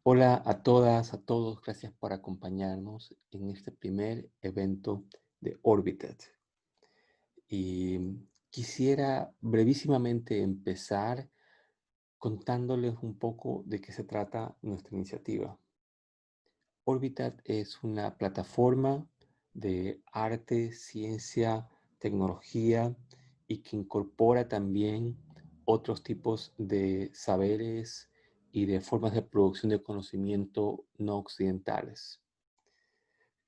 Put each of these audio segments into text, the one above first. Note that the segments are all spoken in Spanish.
Hola a todas, a todos, gracias por acompañarnos en este primer evento de Orbited. Y quisiera brevísimamente empezar contándoles un poco de qué se trata nuestra iniciativa. Orbited es una plataforma de arte, ciencia, tecnología y que incorpora también otros tipos de saberes y de formas de producción de conocimiento no occidentales.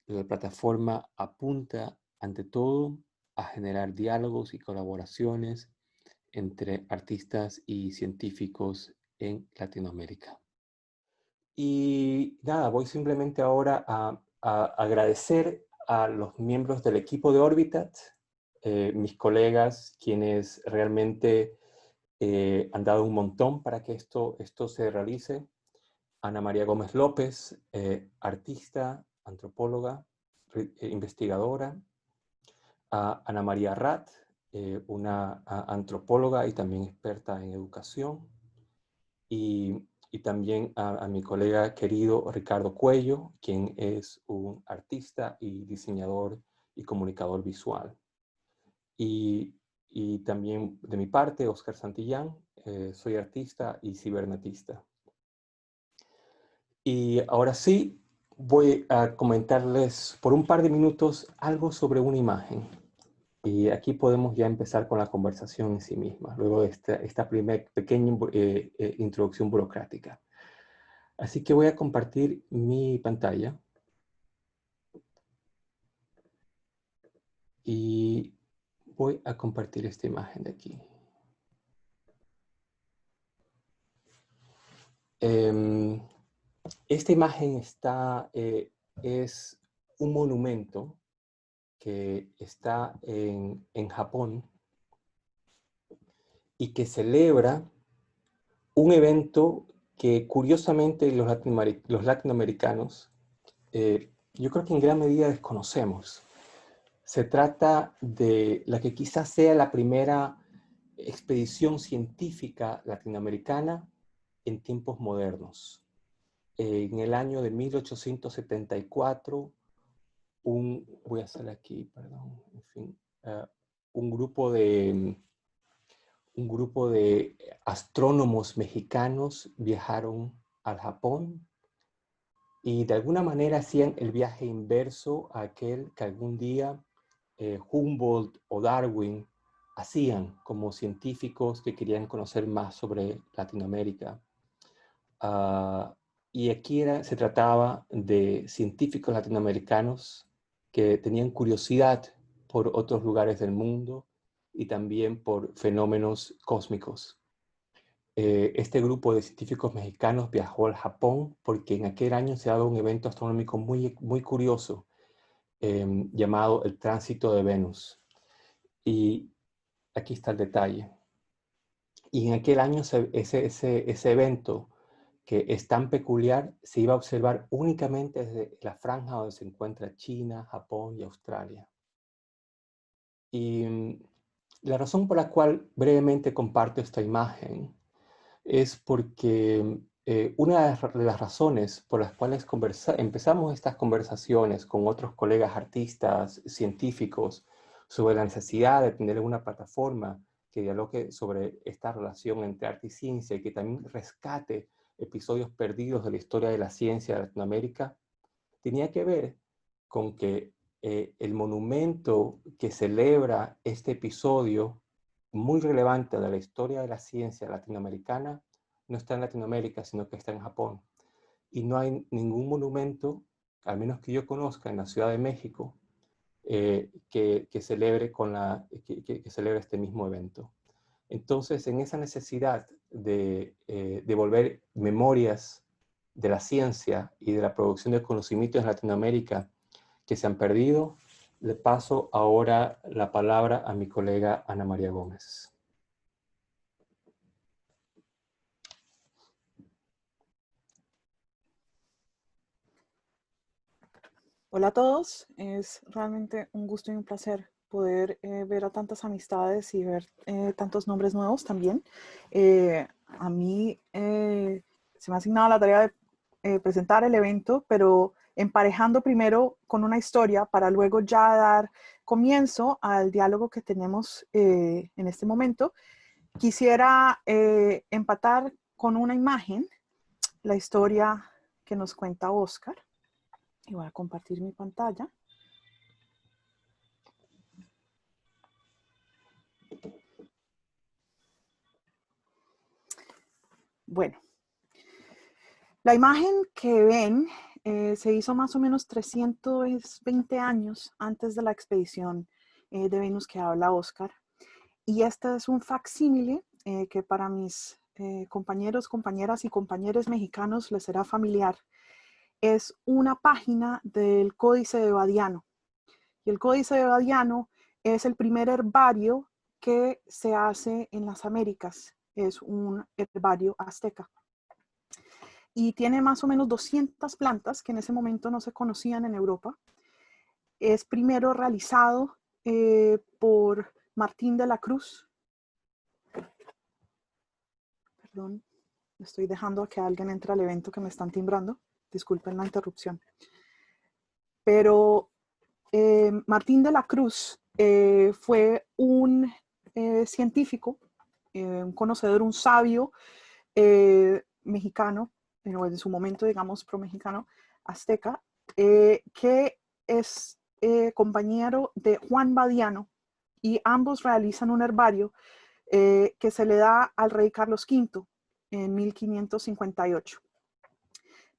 La plataforma apunta, ante todo, a generar diálogos y colaboraciones entre artistas y científicos en Latinoamérica. Y nada, voy simplemente ahora a agradecer a los miembros del equipo de Orbitat, mis colegas, quienes realmente han dado un montón para que esto se realice. Ana María Gómez López, artista, antropóloga, investigadora. A Ana María Rat, una antropóloga y también experta en educación. Y también a mi colega querido Ricardo Cuello, quien es un artista y diseñador y comunicador visual. Y, y también de mi parte, Oscar Santillán, soy artista y cibernetista. Y ahora sí, voy a comentarles por un par de minutos algo sobre una imagen. Y aquí podemos ya empezar con la conversación en sí misma, luego de esta primera pequeña introducción burocrática. Así que voy a compartir mi pantalla. Y voy a compartir esta imagen de aquí. Esta imagen es un monumento que está en Japón y que celebra un evento que curiosamente los latinoamericanos, yo creo que en gran medida desconocemos. Se trata de la que quizás sea la primera expedición científica latinoamericana en tiempos modernos. En el año de 1874, voy a hacer aquí, perdón, en fin, un grupo de, un grupo de astrónomos mexicanos viajaron al Japón y de alguna manera hacían el viaje inverso a aquel que algún día Humboldt o Darwin hacían como científicos que querían conocer más sobre Latinoamérica. Uh, y aquí se trataba de científicos latinoamericanos que tenían curiosidad por otros lugares del mundo y también por fenómenos cósmicos. Este grupo de científicos mexicanos viajó al Japón porque en aquel año se ha dado un evento astronómico muy, muy curioso llamado el tránsito de Venus. Y aquí está el detalle. Y en aquel año ese evento que es tan peculiar se iba a observar únicamente desde la franja donde se encuentra China, Japón y Australia. Y la razón por la cual brevemente comparto esta imagen es porque una de las razones por las cuales empezamos estas conversaciones con otros colegas artistas, científicos, sobre la necesidad de tener una plataforma que dialogue sobre esta relación entre arte y ciencia y que también rescate episodios perdidos de la historia de la ciencia de Latinoamérica, tenía que ver con que el monumento que celebra este episodio muy relevante de la historia de la ciencia latinoamericana no está en Latinoamérica, sino que está en Japón. Y no hay ningún monumento, al menos que yo conozca, en la Ciudad de México, que celebre que celebre este mismo evento. Entonces, en esa necesidad de devolver memorias de la ciencia y de la producción de conocimientos en Latinoamérica que se han perdido, le paso ahora la palabra a mi colega Ana María Gómez. Hola a todos, es realmente un gusto y un placer poder ver a tantas amistades y ver tantos nombres nuevos también. A mí se me ha asignado la tarea de presentar el evento, pero emparejando primero con una historia para luego ya dar comienzo al diálogo que tenemos en este momento. Quisiera empatar con una imagen la historia que nos cuenta Oscar. Y voy a compartir mi pantalla. Bueno, la imagen que ven se hizo más o menos 320 años antes de la expedición de Venus que habla Oscar. Y este es un facsímile que para mis compañeros, compañeras y compañeros mexicanos les será familiar. Es una página del Códice de Badiano. Y el Códice de Badiano es el primer herbario que se hace en las Américas. Es un herbario azteca. Y tiene más o menos 200 plantas que en ese momento no se conocían en Europa. Es primero realizado por Martín de la Cruz. Perdón, estoy dejando que alguien entre al evento que me están timbrando. Disculpen la interrupción. Pero Martín de la Cruz fue un científico, un conocedor, un sabio mexicano, en su momento, digamos, pro-mexicano, azteca, que es compañero de Juan Badiano, y ambos realizan un herbario que se le da al rey Carlos V en 1558.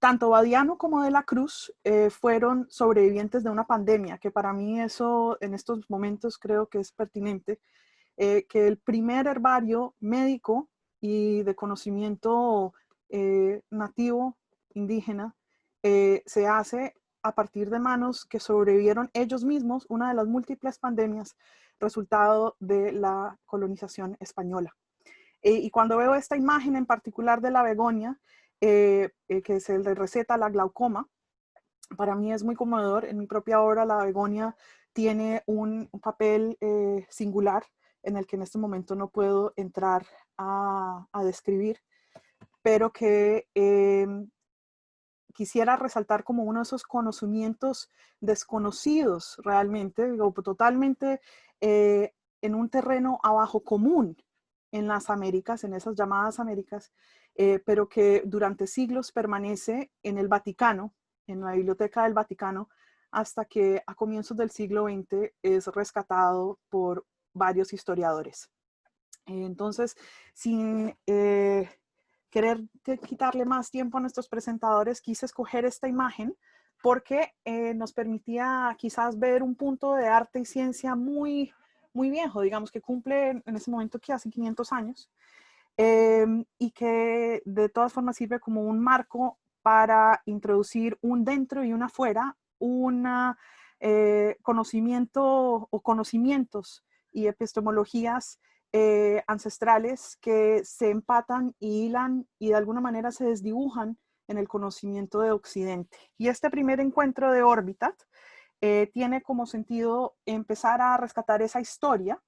Tanto Badiano como de la Cruz fueron sobrevivientes de una pandemia, que para mí eso en estos momentos creo que es pertinente, que el primer herbario médico y de conocimiento nativo, indígena, se hace a partir de manos que sobrevivieron ellos mismos una de las múltiples pandemias resultado de la colonización española. Y cuando veo esta imagen en particular de la begonia, que se le receta la glaucoma, para mí es muy conmovedor. En mi propia obra, la begonia tiene un papel singular en el que en este momento no puedo entrar a describir, pero que quisiera resaltar como uno de esos conocimientos desconocidos realmente, digo, totalmente en un terreno abajo común en las Américas, en esas llamadas Américas, pero que durante siglos permanece en el Vaticano, en la Biblioteca del Vaticano, hasta que a comienzos del siglo XX es rescatado por varios historiadores. Entonces, sin querer quitarle más tiempo a nuestros presentadores, quise escoger esta imagen porque nos permitía quizás ver un punto de arte y ciencia muy, muy viejo, digamos que cumple en ese momento que hace 500 años, y que de todas formas sirve como un marco para introducir un dentro y un afuera, un conocimiento o conocimientos y epistemologías ancestrales que se empatan y hilan y de alguna manera se desdibujan en el conocimiento de Occidente. Y este primer encuentro de Orbitat tiene como sentido empezar a rescatar esa historia.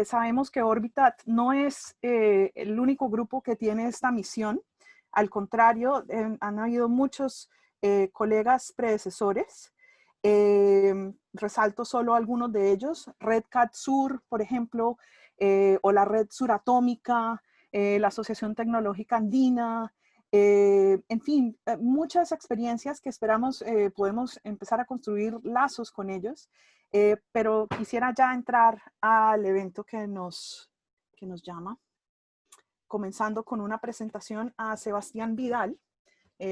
Sabemos que Orbitat no es el único grupo que tiene esta misión. Al contrario, han habido muchos colegas predecesores. Resalto solo algunos de ellos. Red Cat Sur, por ejemplo, o la Red Suratómica, la Asociación Tecnológica Andina, en fin, muchas experiencias que esperamos podemos empezar a construir lazos con ellos, pero quisiera ya entrar al evento que nos llama, comenzando con una presentación a Sebastián Vidal,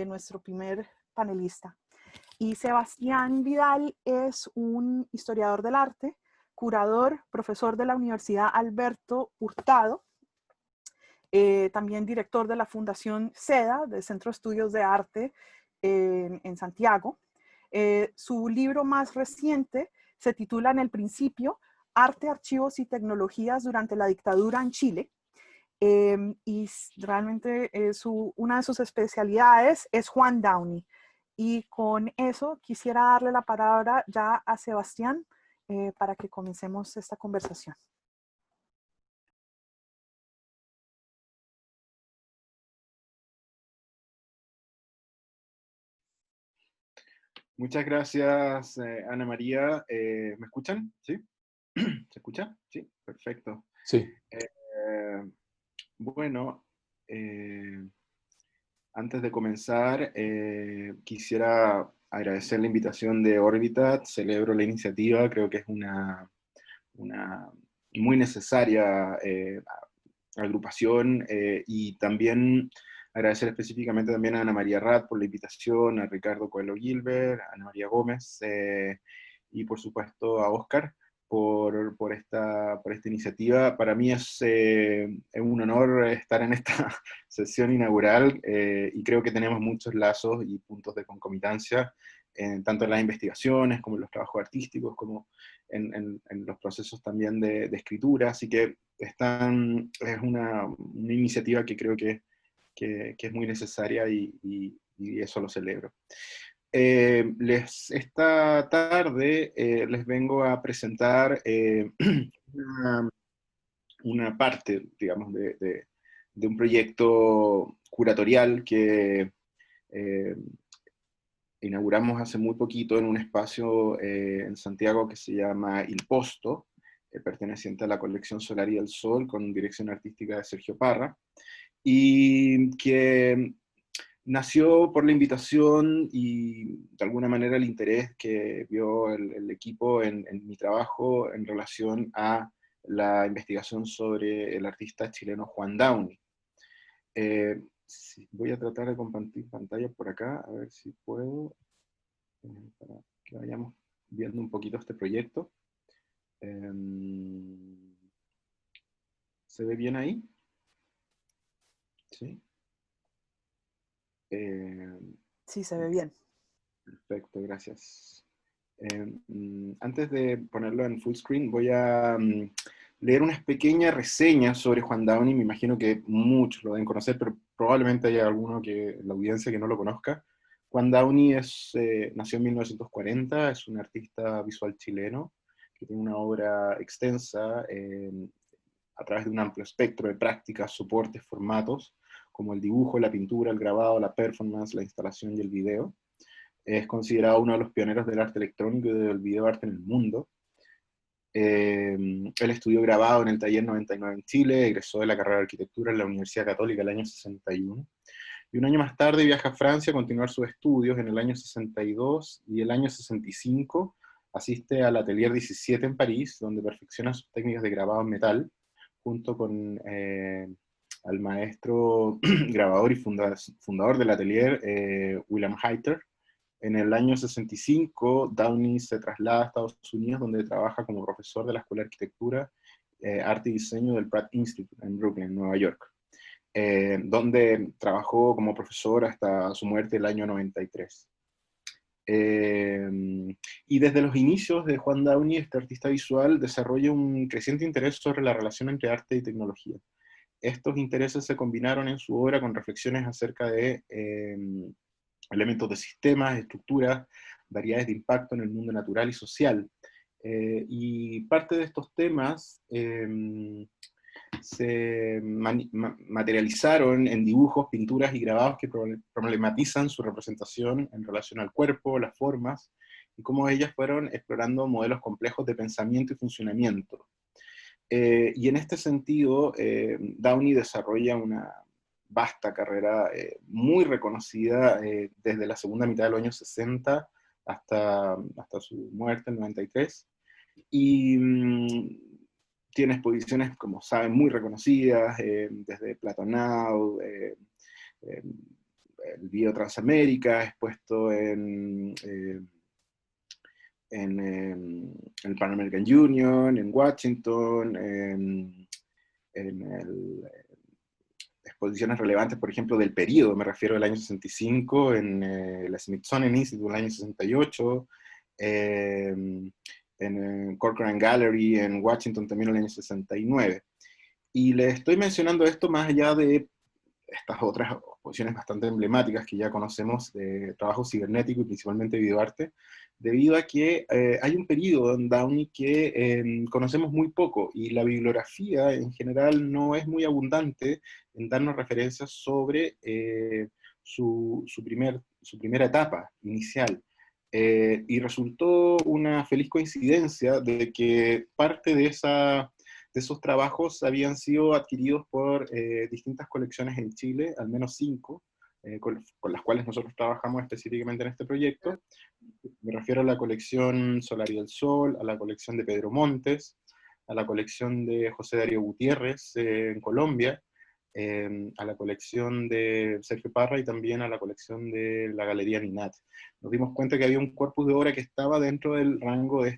nuestro primer panelista. Y Sebastián Vidal es un historiador del arte, curador, profesor de la Universidad Alberto Hurtado, también director de la Fundación SEDA, del Centro de Estudios de Arte en Santiago. Su libro más reciente se titula En el principio, Arte, Archivos y Tecnologías durante la Dictadura en Chile. Y realmente una de sus especialidades es Juan Downey. Y con eso quisiera darle la palabra ya a Sebastián para que comencemos esta conversación. Muchas gracias, Ana María. ¿Me escuchan? ¿Sí? ¿Se escucha? Sí, perfecto. Sí. Eh, bueno, eh, antes de comenzar, quisiera agradecer la invitación de Orbitat. Celebro la iniciativa, creo que es una muy necesaria agrupación, y también agradecer específicamente también a Ana María Rat por la invitación, a Ricardo Coelho Gilbert, a Ana María Gómez, y por supuesto a Oscar por esta iniciativa. Para mí es un honor estar en esta sesión inaugural, y creo que tenemos muchos lazos y puntos de concomitancia, tanto en las investigaciones como en los trabajos artísticos, como en los procesos también de escritura, así que es una iniciativa que creo que es muy necesaria y eso lo celebro. Esta tarde les vengo a presentar una, una parte, digamos, de un proyecto curatorial que eh, inauguramos hace muy poquito en un espacio en Santiago que se llama Il Posto, perteneciente a la colección Solar y el Sol, con dirección artística de Sergio Parra, y que nació por la invitación y de alguna manera el interés que vio el equipo en mi trabajo en relación a la investigación sobre el artista chileno Juan Downey. Sí, voy a tratar de compartir pantalla por acá, a ver si puedo, para que vayamos viendo un poquito este proyecto. ¿Se ve bien ahí? Sí. Sí, se ve bien. Perfecto, gracias. Antes de ponerlo en full screen, voy a leer una pequeña reseña sobre Juan Downey. Me imagino que muchos lo deben conocer, pero probablemente haya alguno en la audiencia que no lo conozca. Juan Downey nació en 1940, es un artista visual chileno que tiene una obra extensa a través de un amplio espectro de prácticas, soportes, formatos, como el dibujo, la pintura, el grabado, la performance, la instalación y el video. Es considerado uno de los pioneros del arte electrónico y del videoarte en el mundo. Él estudió grabado en el Taller 99 en Chile, egresó de la carrera de arquitectura en la Universidad Católica el año 61, y un año más tarde viaja a Francia a continuar sus estudios en el año 62, y el año 65 asiste al Atelier 17 en París, donde perfecciona sus técnicas de grabado en metal, junto con al maestro grabador y fundador del atelier, William Hayter. En el año 65, Downey se traslada a Estados Unidos, donde trabaja como profesor de la Escuela de Arquitectura, Arte y Diseño del Pratt Institute en Brooklyn, Nueva York, donde trabajó como profesor hasta su muerte el año 93. Y desde los inicios de Juan Downey, este artista visual desarrolla un creciente interés sobre la relación entre arte y tecnología. Estos intereses se combinaron en su obra con reflexiones acerca de elementos de sistemas, estructuras, variedades de impacto en el mundo natural y social. Y parte de estos temas se materializaron en dibujos, pinturas y grabados que problematizan su representación en relación al cuerpo, las formas, y cómo ellas fueron explorando modelos complejos de pensamiento y funcionamiento. Y en este sentido, Downey desarrolla una vasta carrera muy reconocida desde la segunda mitad de los años 60 hasta su muerte en 93. Y tiene exposiciones, como saben, muy reconocidas, desde Platonau, el Bio Transamérica, expuesto en el Pan American Union, en Washington, exposiciones relevantes, por ejemplo, del periodo, me refiero al año 65, en el Smithsonian Institute el año 68, en Corcoran Gallery en Washington también el año 69. Y le estoy mencionando esto más allá de estas otras exposiciones bastante emblemáticas que ya conocemos de trabajo cibernético y principalmente videoarte, debido a que hay un periodo en Downey que conocemos muy poco, y la bibliografía en general no es muy abundante en darnos referencias sobre su primera etapa inicial. y resultó una feliz coincidencia de que parte de esos trabajos habían sido adquiridos por distintas colecciones en Chile, al menos 5, con las cuales nosotros trabajamos específicamente en este proyecto. Me refiero a la colección Solar y el Sol, a la colección de Pedro Montes, a la colección de José Darío Gutiérrez en Colombia, a la colección de Sergio Parra y también a la colección de la Galería Ninat. Nos dimos cuenta que había un corpus de obra que estaba dentro del rango de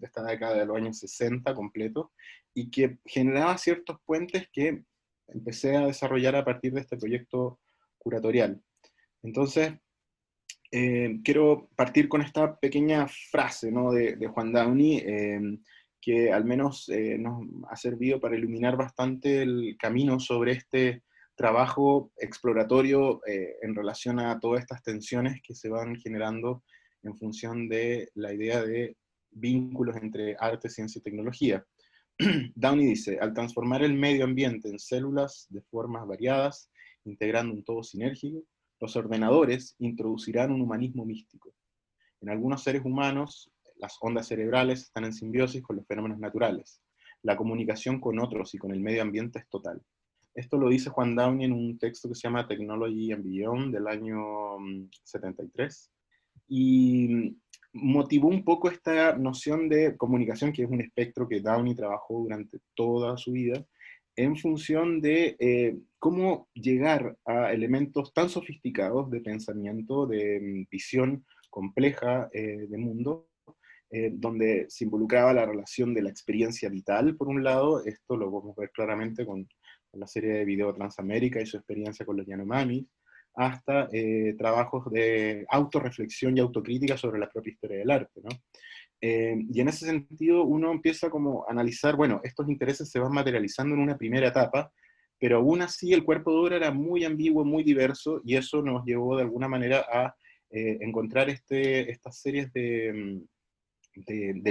esta década de los años 60 completo, y que generaba ciertos puentes que empecé a desarrollar a partir de este proyecto curatorial. Entonces, quiero partir con esta pequeña frase, ¿no?, de Juan Downey, que al menos nos ha servido para iluminar bastante el camino sobre este trabajo exploratorio en relación a todas estas tensiones que se van generando en función de la idea de vínculos entre arte, ciencia y tecnología. Downey dice: al transformar el medio ambiente en células de formas variadas, integrando un todo sinérgico, los ordenadores introducirán un humanismo místico. En algunos seres humanos, las ondas cerebrales están en simbiosis con los fenómenos naturales. La comunicación con otros y con el medio ambiente es total. Esto lo dice Juan Downey en un texto que se llama Technology and Beyond, del año 73, y motivó un poco esta noción de comunicación, que es un espectro que Downey trabajó durante toda su vida, en función de cómo llegar a elementos tan sofisticados de pensamiento, de visión compleja de mundo, donde se involucraba la relación de la experiencia vital, por un lado. Esto lo podemos ver claramente con la serie de video Transamérica y su experiencia con los Yanomamis, hasta trabajos de autorreflexión y autocrítica sobre la propia historia del arte, ¿no? Y en ese sentido uno empieza como a analizar, bueno, estos intereses se van materializando en una primera etapa, pero aún así el cuerpo de obra era muy ambiguo, muy diverso, y eso nos llevó de alguna manera a encontrar estas series de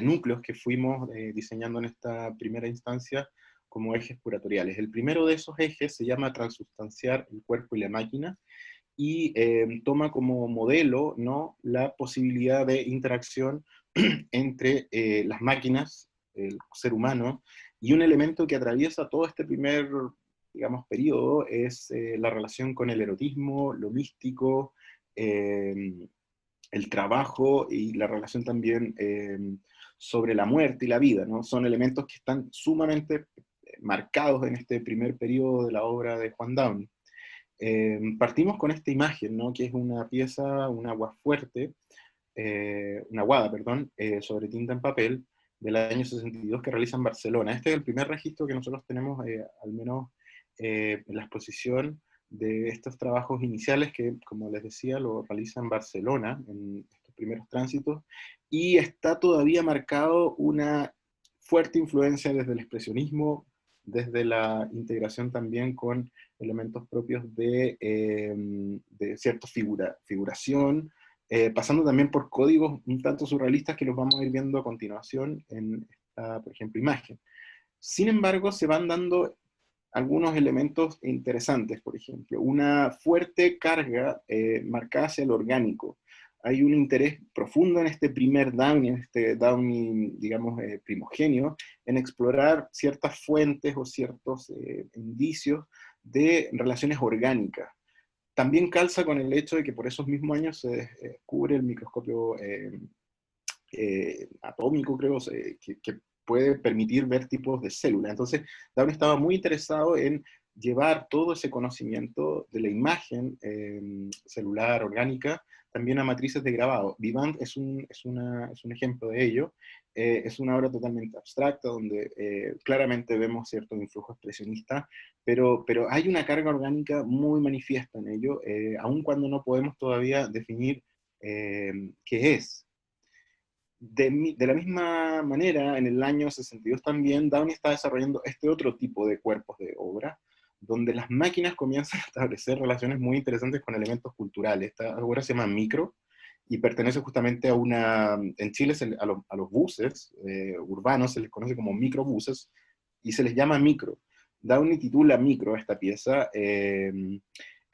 núcleos que fuimos diseñando en esta primera instancia como ejes curatoriales. El primero de esos ejes se llama Transustanciar el cuerpo y la máquina, y toma como modelo, ¿no?, la posibilidad de interacción entre las máquinas, el ser humano, y un elemento que atraviesa todo este primer, digamos, periodo es la relación con el erotismo, lo místico, el trabajo y la relación también sobre la muerte y la vida, ¿no? Son elementos que están sumamente marcados en este primer periodo de la obra de Juan Downey. Partimos con esta imagen, ¿no?, que es una pieza, un aguafuerte, una aguada, perdón, sobre tinta en papel, del año 62, que realiza en Barcelona. Este es el primer registro que nosotros tenemos, al menos en la exposición, de estos trabajos iniciales que, como les decía, lo realiza en Barcelona, en estos primeros tránsitos, y está todavía marcado una fuerte influencia desde el expresionismo, desde la integración también con elementos propios de cierta figuración, pasando también por códigos un tanto surrealistas que los vamos a ir viendo a continuación en esta, por ejemplo, imagen. Sin embargo, se van dando algunos elementos interesantes, por ejemplo, una fuerte carga marcada hacia lo orgánico. Hay un interés profundo en este primer Downey, en este Downey, digamos, primogenio, en explorar ciertas fuentes o ciertos indicios de relaciones orgánicas. También calza con el hecho de que por esos mismos años se descubre el microscopio atómico, creo, que puede permitir ver tipos de células. Entonces, Downey estaba muy interesado en llevar todo ese conocimiento de la imagen celular, orgánica, también a matrices de grabado. Vivant es un ejemplo de ello. Es una obra totalmente abstracta, donde claramente vemos cierto influjo expresionista, pero hay una carga orgánica muy manifiesta en ello, aun cuando no podemos todavía definir qué es. De la misma manera, en el año 62 también, Downey está desarrollando este otro tipo de cuerpos de obra, donde las máquinas comienzan a establecer relaciones muy interesantes con elementos culturales. Esta obra se llama Micro, y pertenece justamente a una... En Chile a los buses urbanos se les conoce como microbuses, y se les llama Micro. Downey titula Micro a esta pieza,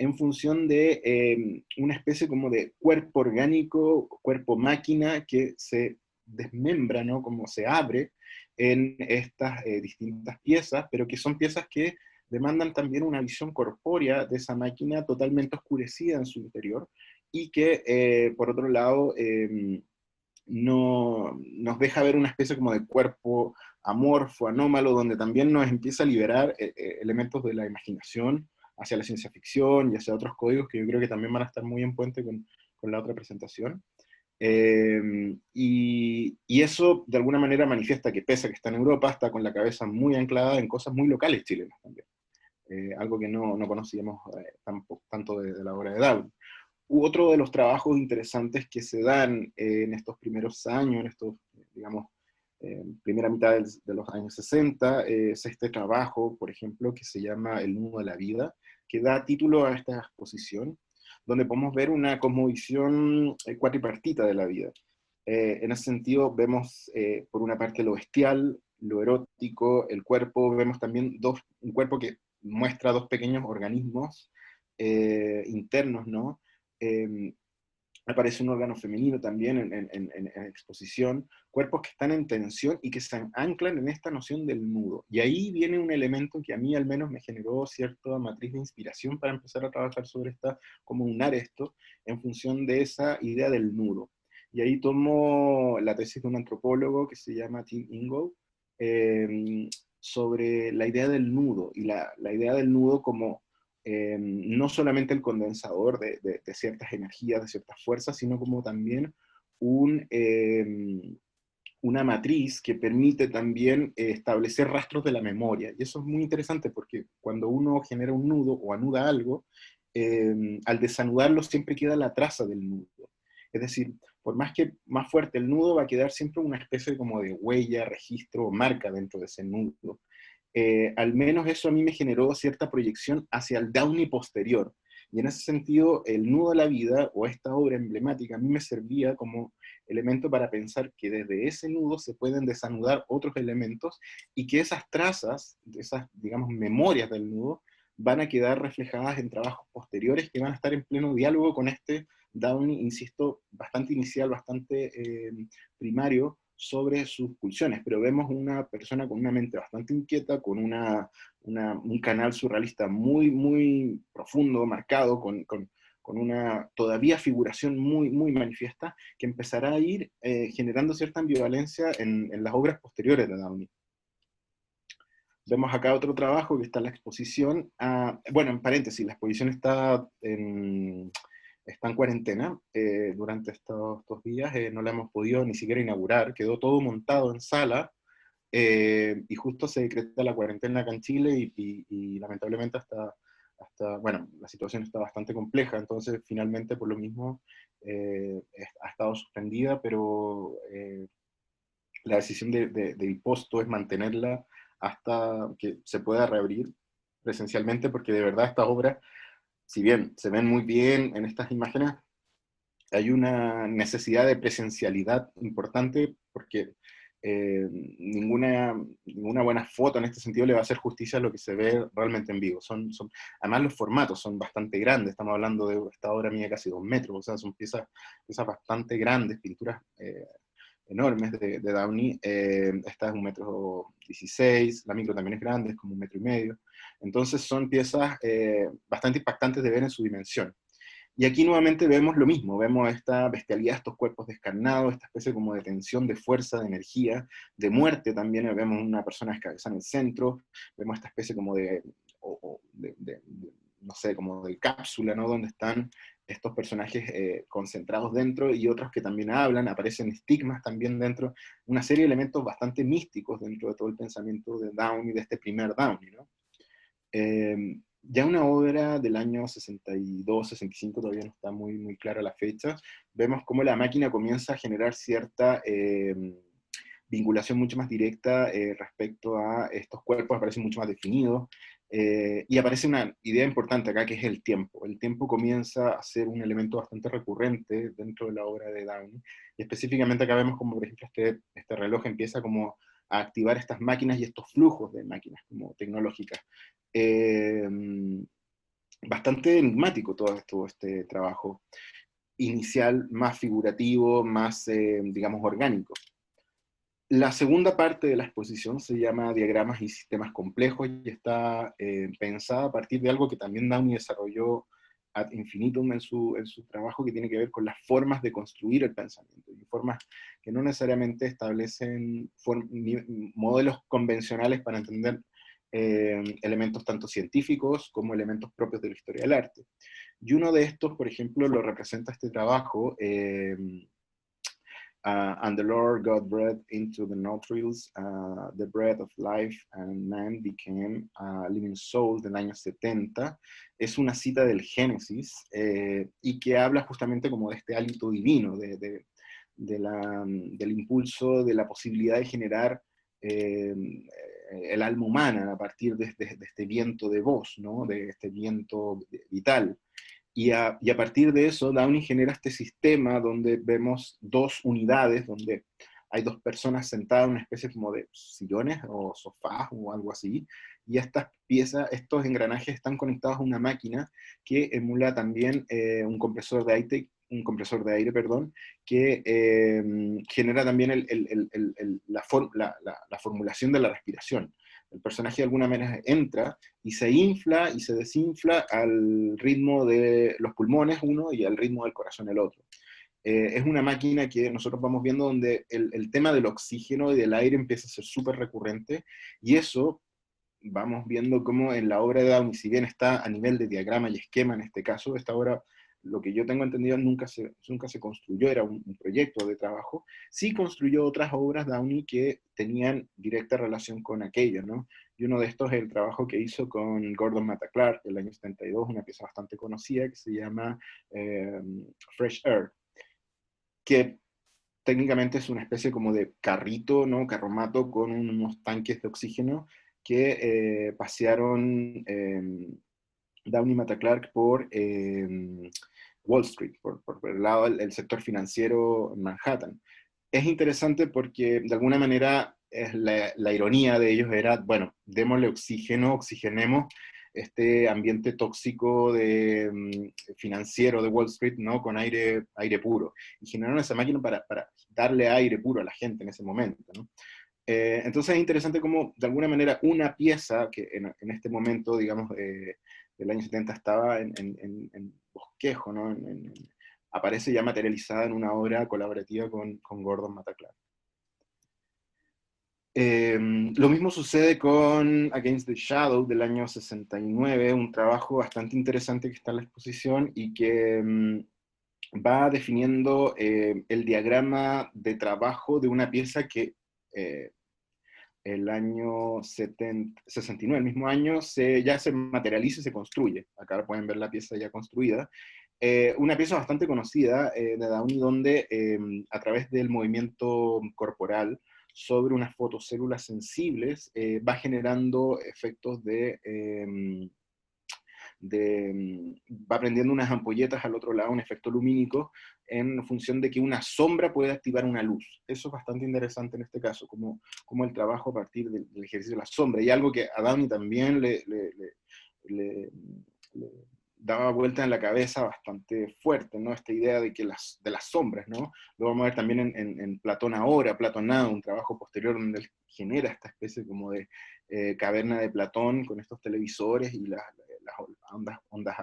en función de una especie como de cuerpo orgánico, cuerpo máquina que se desmembra, ¿no? Como se abre en estas distintas piezas, pero que son piezas que demandan también una visión corpórea de esa máquina totalmente oscurecida en su interior, y que, por otro lado, no, nos deja ver una especie como de cuerpo amorfo, anómalo, donde también nos empieza a liberar elementos de la imaginación hacia la ciencia ficción y hacia otros códigos que yo creo que también van a estar muy en puente con la otra presentación. Y eso de alguna manera manifiesta que pese a que está en Europa, está con la cabeza muy anclada en cosas muy locales chilenas también. Algo que no conocíamos tanto de la obra de Downi. Otro de los trabajos interesantes que se dan en estos primeros años, en estos, digamos, primera mitad de los años 60, es este trabajo, por ejemplo, que se llama El nudo de la vida, que da título a esta exposición, donde podemos ver una cosmovisión cuatripartita de la vida. En ese sentido, vemos por una parte lo bestial, lo erótico, el cuerpo, vemos también un cuerpo que muestra dos pequeños organismos internos, ¿no? Eh, Aparece un órgano femenino también en exposición, cuerpos que están en tensión y que se anclan en esta noción del nudo. Y ahí viene un elemento que a mí al menos me generó cierta matriz de inspiración para empezar a trabajar sobre cómo unar esto en función de esa idea del nudo. Y ahí tomo la tesis de un antropólogo que se llama Tim Ingold, sobre la idea del nudo, y la idea del nudo como no solamente el condensador de ciertas energías, de ciertas fuerzas, sino como también un, una matriz que permite también establecer rastros de la memoria. Y eso es muy interesante porque cuando uno genera un nudo o anuda algo, al desanudarlo siempre queda la traza del nudo. Es decir, por más que más fuerte el nudo, va a quedar siempre una especie como de huella, registro o marca dentro de ese nudo. Al menos eso a mí me generó cierta proyección hacia el Downi posterior. Y en ese sentido, el nudo de la vida, o esta obra emblemática, a mí me servía como elemento para pensar que desde ese nudo se pueden desanudar otros elementos, y que esas trazas, esas, digamos, memorias del nudo, van a quedar reflejadas en trabajos posteriores que van a estar en pleno diálogo con este Downi, insisto, bastante inicial, bastante primario, sobre sus pulsiones, pero vemos una persona con una mente bastante inquieta, con un canal surrealista muy, muy profundo, marcado, con una todavía figuración muy, muy manifiesta, que empezará a ir generando cierta ambivalencia en las obras posteriores de Downi. Vemos acá otro trabajo que está en la exposición. Bueno, en paréntesis, la exposición está en cuarentena durante estos días, no la hemos podido ni siquiera inaugurar, quedó todo montado en sala, y justo se decreta la cuarentena acá en Chile, y lamentablemente bueno, la situación está bastante compleja, entonces finalmente por lo mismo ha estado suspendida, pero la decisión del Posto es mantenerla hasta que se pueda reabrir presencialmente, porque de verdad estas obras, si bien se ven muy bien en estas imágenes, hay una necesidad de presencialidad importante, porque ninguna buena foto en este sentido le va a hacer justicia a lo que se ve realmente en vivo. Además los formatos son bastante grandes, estamos hablando de esta obra mide casi 2 metros, o sea, son piezas bastante grandes, pinturas enormes de Downi. Esta es 1,16 m, la micro también es grande, es como 1,5 m. Entonces son piezas bastante impactantes de ver en su dimensión. Y aquí nuevamente vemos lo mismo, vemos esta bestialidad, estos cuerpos descarnados, esta especie como de tensión, de fuerza, de energía, de muerte también, vemos una persona descabezada en el centro, vemos esta especie como no sé, como de cápsula, ¿no? Donde están estos personajes concentrados dentro, y otros que también hablan, aparecen estigmas también dentro, una serie de elementos bastante místicos dentro de todo el pensamiento de Downi, de este primer Downi, ¿no? Ya una obra del año 62, 65, todavía no está muy, muy clara la fecha, vemos cómo la máquina comienza a generar cierta vinculación mucho más directa respecto a estos cuerpos, aparecen mucho más definidos, y aparece una idea importante acá, que es el tiempo. El tiempo comienza a ser un elemento bastante recurrente dentro de la obra de Downi, y específicamente acá vemos como, por ejemplo, este reloj empieza como a activar estas máquinas y estos flujos de máquinas como tecnológicas. bastante enigmático todo este trabajo inicial, más figurativo, más, digamos, orgánico. La segunda parte de la exposición se llama Diagramas y Sistemas Complejos y está pensada a partir de algo que también Downey desarrolló ad infinitum en su trabajo, que tiene que ver con las formas de construir el pensamiento, y formas que no necesariamente establecen modelos convencionales para entender elementos tanto científicos como elementos propios de la historia del arte. Y uno de estos, por ejemplo, lo representa este trabajo, and the Lord God breathed into the nostrils the breath of life, and man became a living soul, del año 70. Es una cita del Génesis, y que habla justamente como de este hálito divino, del impulso, de la posibilidad de generar el alma humana a partir de este viento de voz, ¿no? De este viento vital. Y a partir de eso, Downey genera este sistema donde vemos dos unidades, donde hay dos personas sentadas en una especie como de sillones o sofás o algo así, y estas piezas, estos engranajes están conectados a una máquina que emula también un compresor de aire, perdón, que genera también la formulación de la respiración. El personaje de alguna manera entra y se infla y se desinfla al ritmo de los pulmones uno y al ritmo del corazón el otro. Es una máquina que nosotros vamos viendo donde el tema del oxígeno y del aire empieza a ser súper recurrente, y eso vamos viendo cómo en la obra de Downey, si bien está a nivel de diagrama y esquema en este caso, esta obra, lo que yo tengo entendido, nunca se construyó, era un proyecto de trabajo. Sí construyó otras obras Downey que tenían directa relación con aquello, ¿no? Y uno de estos es el trabajo que hizo con Gordon Matta Clark el año 72, una pieza bastante conocida que se llama Fresh Air, que técnicamente es una especie como de carrito, ¿no? Carromato con unos tanques de oxígeno que pasearon Downey y Matta Clark por Wall Street, por el lado del sector financiero en Manhattan. Es interesante porque de alguna manera la ironía de ellos era, bueno, démosle oxígeno, oxigenemos este ambiente tóxico financiero de Wall Street, ¿no? Con aire puro. Y generaron esa máquina para darle aire puro a la gente en ese momento, ¿no? Entonces es interesante cómo, de alguna manera, una pieza que en este momento, digamos, del año 70 estaba en bosquejo, ¿no? Aparece ya materializada en una obra colaborativa con Gordon Matta Clark. Lo mismo sucede con Against the Shadow del año 69, un trabajo bastante interesante que está en la exposición y que va definiendo el diagrama de trabajo de una pieza que el año 69, el mismo año, ya se materializa y se construye. Acá pueden ver la pieza ya construida. Una pieza bastante conocida de Downey, donde a través del movimiento corporal sobre unas fotocélulas sensibles va generando efectos va prendiendo unas ampolletas al otro lado, un efecto lumínico, en función de que una sombra puede activar una luz. Eso es bastante interesante en este caso, como el trabajo a partir del ejercicio de la sombra. Y algo que a Downey también le daba vuelta en la cabeza bastante fuerte, ¿no? Esta idea de que de las sombras, ¿no? Lo vamos a ver también en Platón ahora, Platonado, un trabajo posterior donde él genera esta especie como de caverna de Platón con estos televisores y las ondas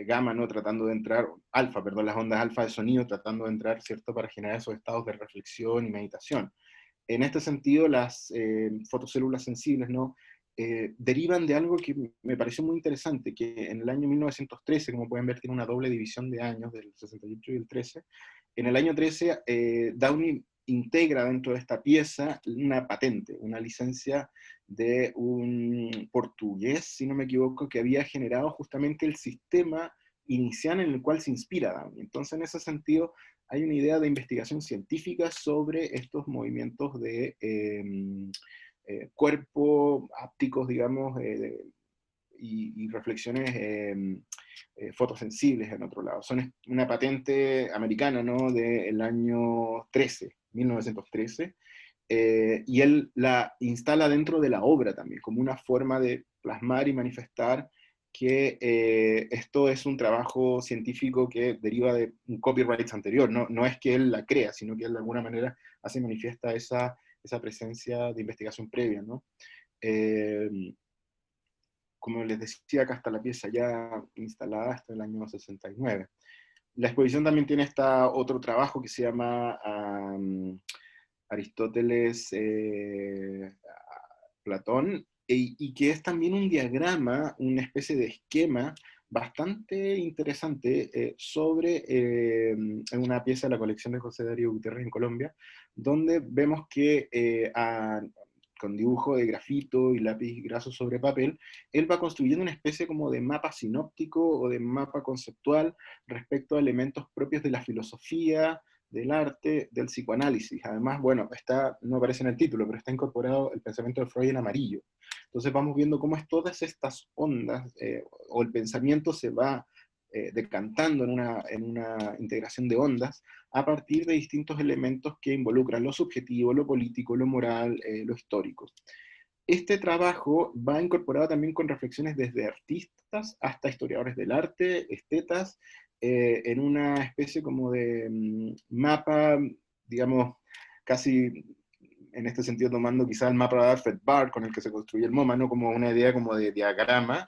gamma, ¿no? Tratando de entrar, alfa, perdón, las ondas alfa de sonido, tratando de entrar, ¿cierto?, para generar esos estados de reflexión y meditación. En este sentido, las fotocélulas sensibles, ¿no? Derivan de algo que me pareció muy interesante, que en el año 1913, como pueden ver, tiene una doble división de años, del 68 y el 13. En el año 13, Downey integra dentro de esta pieza una patente, una licencia de un portugués, si no me equivoco, que había generado justamente el sistema inicial en el cual se inspira Downey. Entonces, en ese sentido, hay una idea de investigación científica sobre estos movimientos de cuerpo ápticos, digamos, y reflexiones fotosensibles en otro lado. Son una patente americana, ¿no?, del año 1913, y él la instala dentro de la obra también, como una forma de plasmar y manifestar que esto es un trabajo científico que deriva de un copyright anterior, no es que él la crea, sino que él de alguna manera hace manifiesta esa presencia de investigación previa, ¿no? Como les decía, acá está la pieza ya instalada hasta el año 69. La exposición también tiene otro trabajo que se llama Aristóteles, Platón, y que es también un diagrama, una especie de esquema bastante interesante sobre una pieza de la colección de José Darío Gutiérrez en Colombia, donde vemos que con dibujo de grafito y lápiz graso sobre papel, él va construyendo una especie como de mapa sinóptico o de mapa conceptual respecto a elementos propios de la filosofía, del arte, del psicoanálisis. Además, bueno, no aparece en el título, pero está incorporado el pensamiento de Freud en amarillo. Entonces vamos viendo cómo es todas estas ondas, o el pensamiento se va decantando en una integración de ondas a partir de distintos elementos que involucran lo subjetivo, lo político, lo moral, lo histórico. Este trabajo va incorporado también con reflexiones desde artistas hasta historiadores del arte, estetas, en una especie como de mapa, digamos, casi en este sentido tomando quizá el mapa de Alfred Barr con el que se construye el MoMA, ¿no? Como una idea como de diagrama,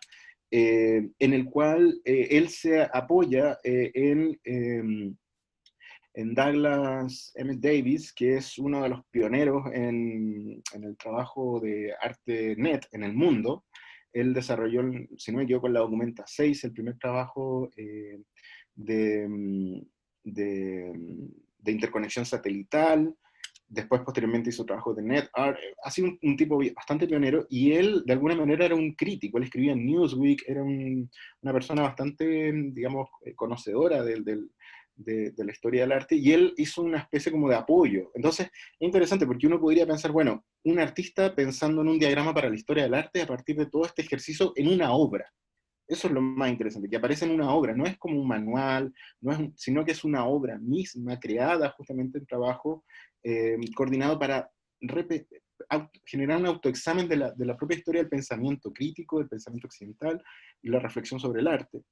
en el cual él se apoya en Douglas M. Davis, que es uno de los pioneros en el trabajo de arte net en el mundo. Él desarrolló, si no me equivoco, la Documenta 6, el primer trabajo de, de interconexión satelital. Después, posteriormente, hizo trabajo de NetArt. Ha sido un tipo bastante pionero, y él, de alguna manera, era un crítico. Él escribía en Newsweek, era una persona bastante, digamos, conocedora de la historia del arte, y él hizo una especie como de apoyo. Entonces, es interesante porque uno podría pensar, bueno, un artista pensando en un diagrama para la historia del arte a partir de todo este ejercicio en una obra. Eso es lo más interesante, que aparece en una obra, no es como un manual, sino que es una obra misma, creada justamente en trabajo coordinado para generar un autoexamen de la propia historia del pensamiento crítico, del pensamiento occidental, y la reflexión sobre el arte,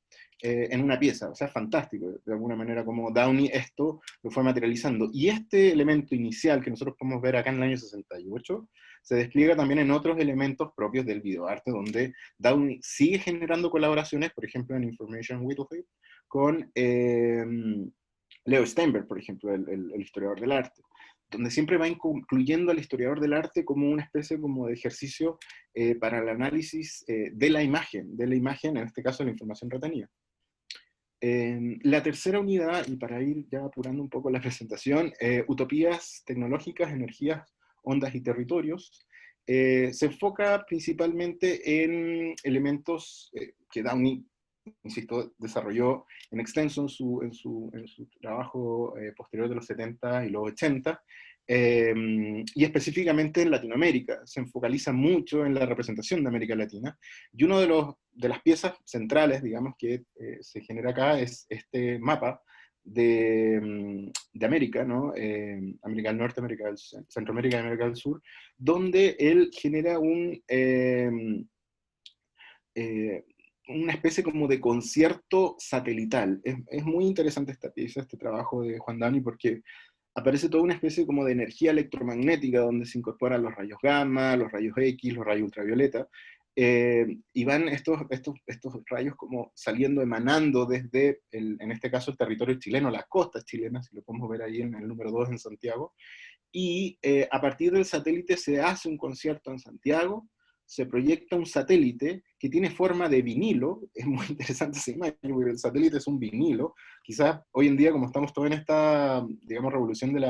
en una pieza. O sea, fantástico, de alguna manera, como Downey esto lo fue materializando. Y este elemento inicial que nosotros podemos ver acá en el año 68, se despliega también en otros elementos propios del videoarte, donde Downey sigue generando colaboraciones, por ejemplo, en Information Whittlesey, con Leo Steinberg, por ejemplo, el historiador del arte, donde siempre va incluyendo al historiador del arte como una especie como de ejercicio para el análisis de la imagen, en este caso la información retenida. La tercera unidad, y para ir ya apurando un poco la presentación, utopías tecnológicas, energías, ondas y territorios, se enfoca principalmente en elementos que Downey, insisto, desarrolló en extenso en su trabajo posterior de los 70 y los 80, y específicamente en Latinoamérica. Se focaliza mucho en la representación de América Latina, y una de las piezas centrales, digamos, que se genera acá es este mapa de América, ¿no? América del Norte, América del Centroamérica y América del Sur, donde él genera una especie como de concierto satelital. Es muy interesante esta pieza, este trabajo de Juan Downey, porque aparece toda una especie como de energía electromagnética donde se incorporan los rayos gamma, los rayos X, los rayos ultravioleta, y van estos rayos como saliendo, emanando desde, en este caso, el territorio chileno, las costas chilenas, si lo podemos ver ahí en el número 2 en Santiago, y a partir del satélite se hace un concierto en Santiago, se proyecta un satélite que tiene forma de vinilo. Es muy interesante esa imagen, porque el satélite es un vinilo. Quizás hoy en día, como estamos todos en esta, digamos, revolución de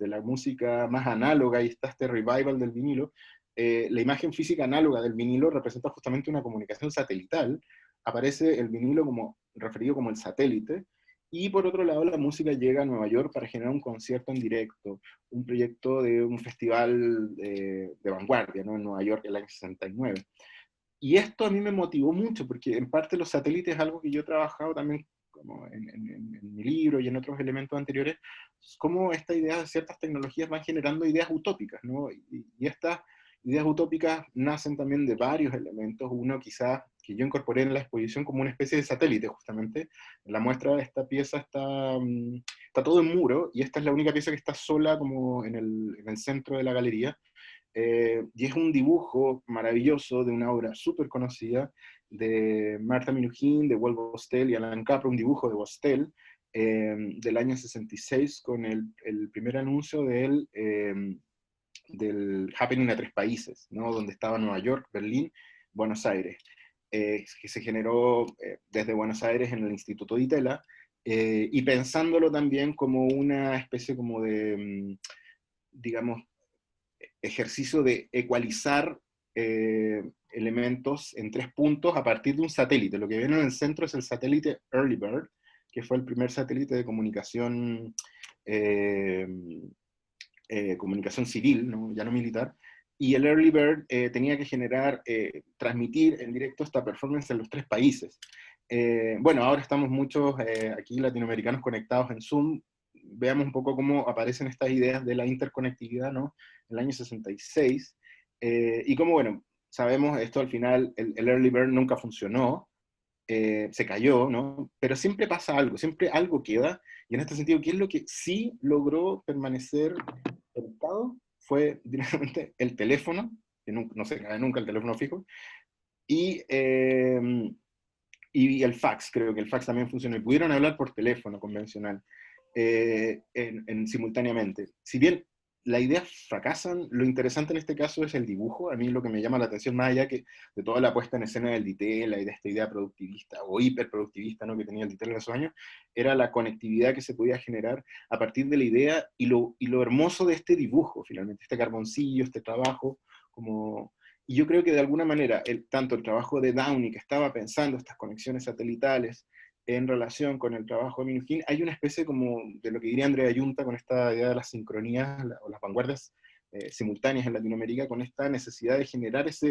la música más análoga, y está este revival del vinilo, la imagen física análoga del vinilo representa justamente una comunicación satelital. Aparece el vinilo como referido como el satélite, y por otro lado la música llega a Nueva York para generar un concierto en directo, un proyecto de un festival de vanguardia, ¿no? En Nueva York en el año 69. Y esto a mí me motivó mucho, porque en parte los satélites es algo que yo he trabajado también como en mi libro y en otros elementos anteriores, cómo esta idea de ciertas tecnologías van generando ideas utópicas, ¿no? Y estas ideas utópicas nacen también de varios elementos. Uno quizás que yo incorporé en la exposición como una especie de satélite, justamente. La muestra de esta pieza está todo en muro, y esta es la única pieza que está sola como en el centro de la galería. Y es un dibujo maravilloso de una obra súper conocida de Martha Minuchin, de Wolf Bostel y Alan Capra, un dibujo de Bostel, del año 66, con el primer anuncio del Happening a 3 países, ¿no? Donde estaba Nueva York, Berlín, Buenos Aires, que se generó desde Buenos Aires en el Instituto Di Tella, y pensándolo también como una especie como de, digamos, ejercicio de ecualizar elementos en 3 puntos a partir de un satélite. Lo que ven en el centro es el satélite Early Bird, que fue el primer satélite de comunicación, comunicación civil, ¿no? Ya no militar, y el Early Bird tenía que generar, transmitir en directo esta performance en los 3 países. Bueno, ahora estamos muchos aquí latinoamericanos conectados en Zoom. Veamos un poco cómo aparecen estas ideas de la interconectividad, ¿no? En el año 66, y cómo, bueno, sabemos esto al final, el Early Bird nunca funcionó, se cayó, ¿no? Pero siempre pasa algo, siempre algo queda, y en este sentido, ¿qué es lo que sí logró permanecer conectado? Fue directamente el teléfono, que no se cae nunca el teléfono fijo, y, y el fax. Creo que el fax también funcionó, y pudieron hablar por teléfono convencional simultáneamente. Si bien las ideas fracasan, lo interesante en este caso es el dibujo. A mí lo que me llama la atención, más allá que de toda la puesta en escena del Di Tella y de esta idea productivista o hiperproductivista, ¿no?, que tenía el Di Tella en esos años, era la conectividad que se podía generar a partir de la idea, y lo hermoso de este dibujo, finalmente, este carboncillo, este trabajo, como... Y yo creo que de alguna manera, tanto el trabajo de Downey, que estaba pensando estas conexiones satelitales, en relación con el trabajo de Minuchin, hay una especie como de lo que diría Andrea Yunta con esta idea de las sincronías o las vanguardias simultáneas en Latinoamérica, con esta necesidad de generar esa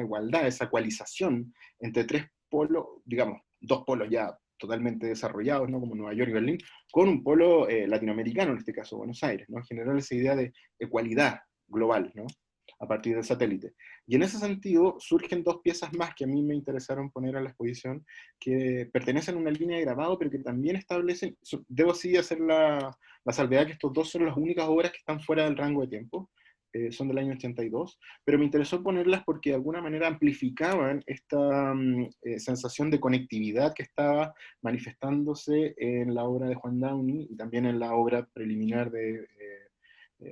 igualdad, esa ecualización entre 3 polos, digamos, 2 polos ya totalmente desarrollados, ¿no?, como Nueva York y Berlín, con un polo latinoamericano, en este caso Buenos Aires, ¿no?, generar esa idea de ecualidad global, ¿no?, a partir del satélite. Y en ese sentido surgen 2 piezas más que a mí me interesaron poner a la exposición, que pertenecen a una línea de grabado, pero que también establecen, debo sí hacer la salvedad que estos 2 son las únicas obras que están fuera del rango de tiempo, son del año 82, pero me interesó ponerlas porque de alguna manera amplificaban esta sensación de conectividad que estaba manifestándose en la obra de Juan Downey y también en la obra preliminar de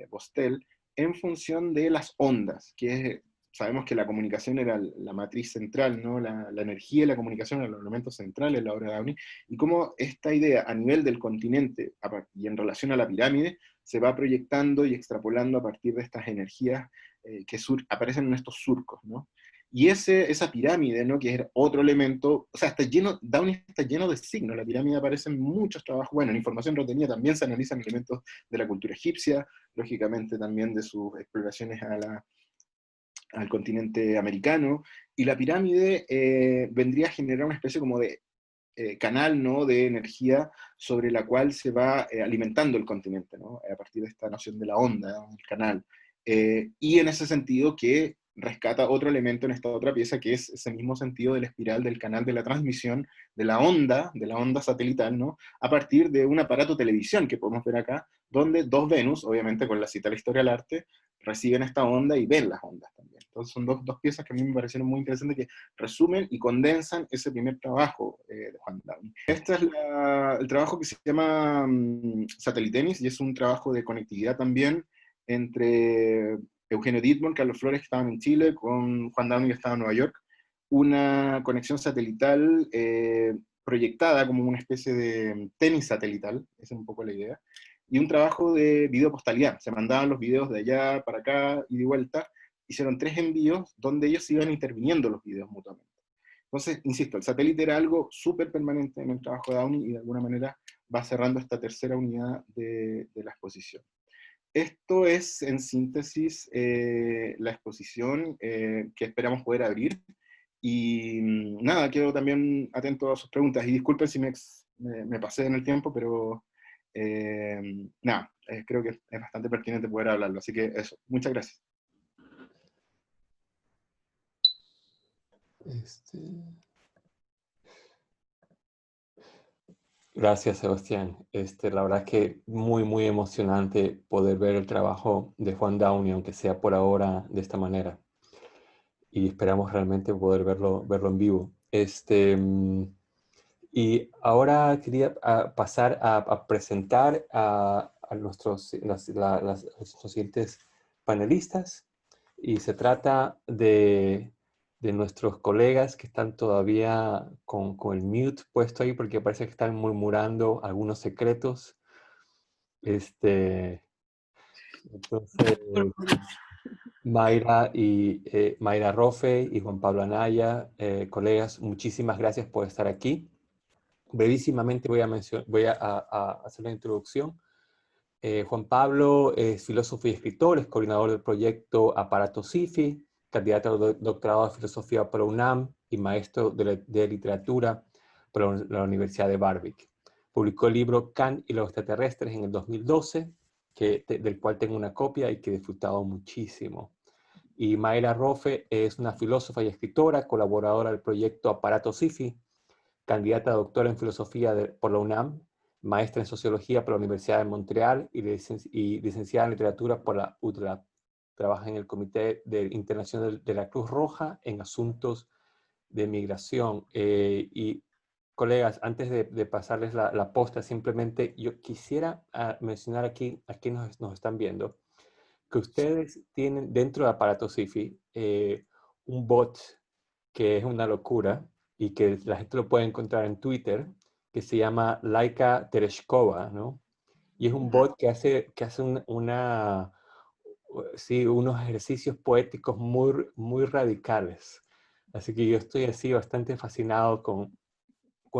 Bostel, en función de las ondas, sabemos que la comunicación era la matriz central, ¿no? La energía y la comunicación eran los elementos centrales en la obra de Downey, y cómo esta idea a nivel del continente y en relación a la pirámide se va proyectando y extrapolando a partir de estas energías que aparecen en estos surcos, ¿no? Y esa pirámide, ¿no?, que es otro elemento, o sea, Downey está lleno de signos. La pirámide aparece en muchos trabajos. Bueno, en Información Retenida también se analizan elementos de la cultura egipcia, lógicamente también de sus exploraciones al continente americano, y la pirámide vendría a generar una especie como de canal, ¿no?, de energía sobre la cual se va alimentando el continente, ¿no?, a partir de esta noción de la onda, ¿no?, el canal. Y en ese sentido que rescata otro elemento en esta otra pieza, que es ese mismo sentido de la espiral del canal de la transmisión de la onda satelital, ¿no?, a partir de un aparato televisión que podemos ver acá, donde 2 Venus, obviamente con la cita de la historia del arte, reciben esta onda y ven las ondas también. Entonces son dos piezas que a mí me parecieron muy interesantes, que resumen y condensan ese primer trabajo de Juan Downey. Este es el trabajo que se llama Satellitenis, y es un trabajo de conectividad también entre Eugenio Dittborn, Carlos Flores, que estaban en Chile, con Juan Downey, que estaba en Nueva York, una conexión satelital proyectada como una especie de tenis satelital, esa es un poco la idea, y un trabajo de videopostalidad. Se mandaban los videos de allá para acá y de vuelta. Hicieron 3 envíos donde ellos iban interviniendo los videos mutuamente. Entonces, insisto, el satélite era algo súper permanente en el trabajo de Downey, y de alguna manera va cerrando esta tercera unidad de la exposición. Esto es, en síntesis, la exposición que esperamos poder abrir. Y nada, quedo también atento a sus preguntas, y disculpen si me pasé en el tiempo, pero nada, creo que es bastante pertinente poder hablarlo, así que eso, muchas gracias. Este, Gracias, Sebastián. La verdad que muy, muy emocionante poder ver el trabajo de Juan Downey, aunque sea por ahora de esta manera. Y esperamos realmente poder verlo en vivo. Y ahora quería pasar a presentar a nuestros siguientes panelistas. Y se trata de nuestros colegas que están todavía con el mute puesto ahí porque parece que están murmurando algunos secretos. Entonces, Mayra Rofe y Juan Pablo Anaya, colegas, muchísimas gracias por estar aquí. Brevísimamente voy a hacer la introducción. Juan Pablo es filósofo y escritor, es coordinador del proyecto Aparato SIFI, candidato al doctorado de filosofía por la UNAM y maestro de literatura por la Universidad de Warwick. Publicó el libro Kant y los extraterrestres en el 2012, del cual tengo una copia y que he disfrutado muchísimo. Y Mayra Rofe es una filósofa y escritora, colaboradora del proyecto Aparato SIFI, candidata a doctora en filosofía por la UNAM, maestra en sociología por la Universidad de Montreal y licenciada en literatura por la UTLAB. Trabaja en el Comité Internacional de la Cruz Roja en asuntos de migración. Y colegas, antes de pasarles la posta, simplemente yo quisiera mencionar aquí a quienes nos están viendo, que ustedes tienen dentro de Aparato SIFI un bot que es una locura y que la gente lo puede encontrar en Twitter, que se llama Laika Tereshkova, ¿no? Y es un bot que hace sí, unos ejercicios poéticos muy, muy radicales. Así que yo estoy así bastante fascinado con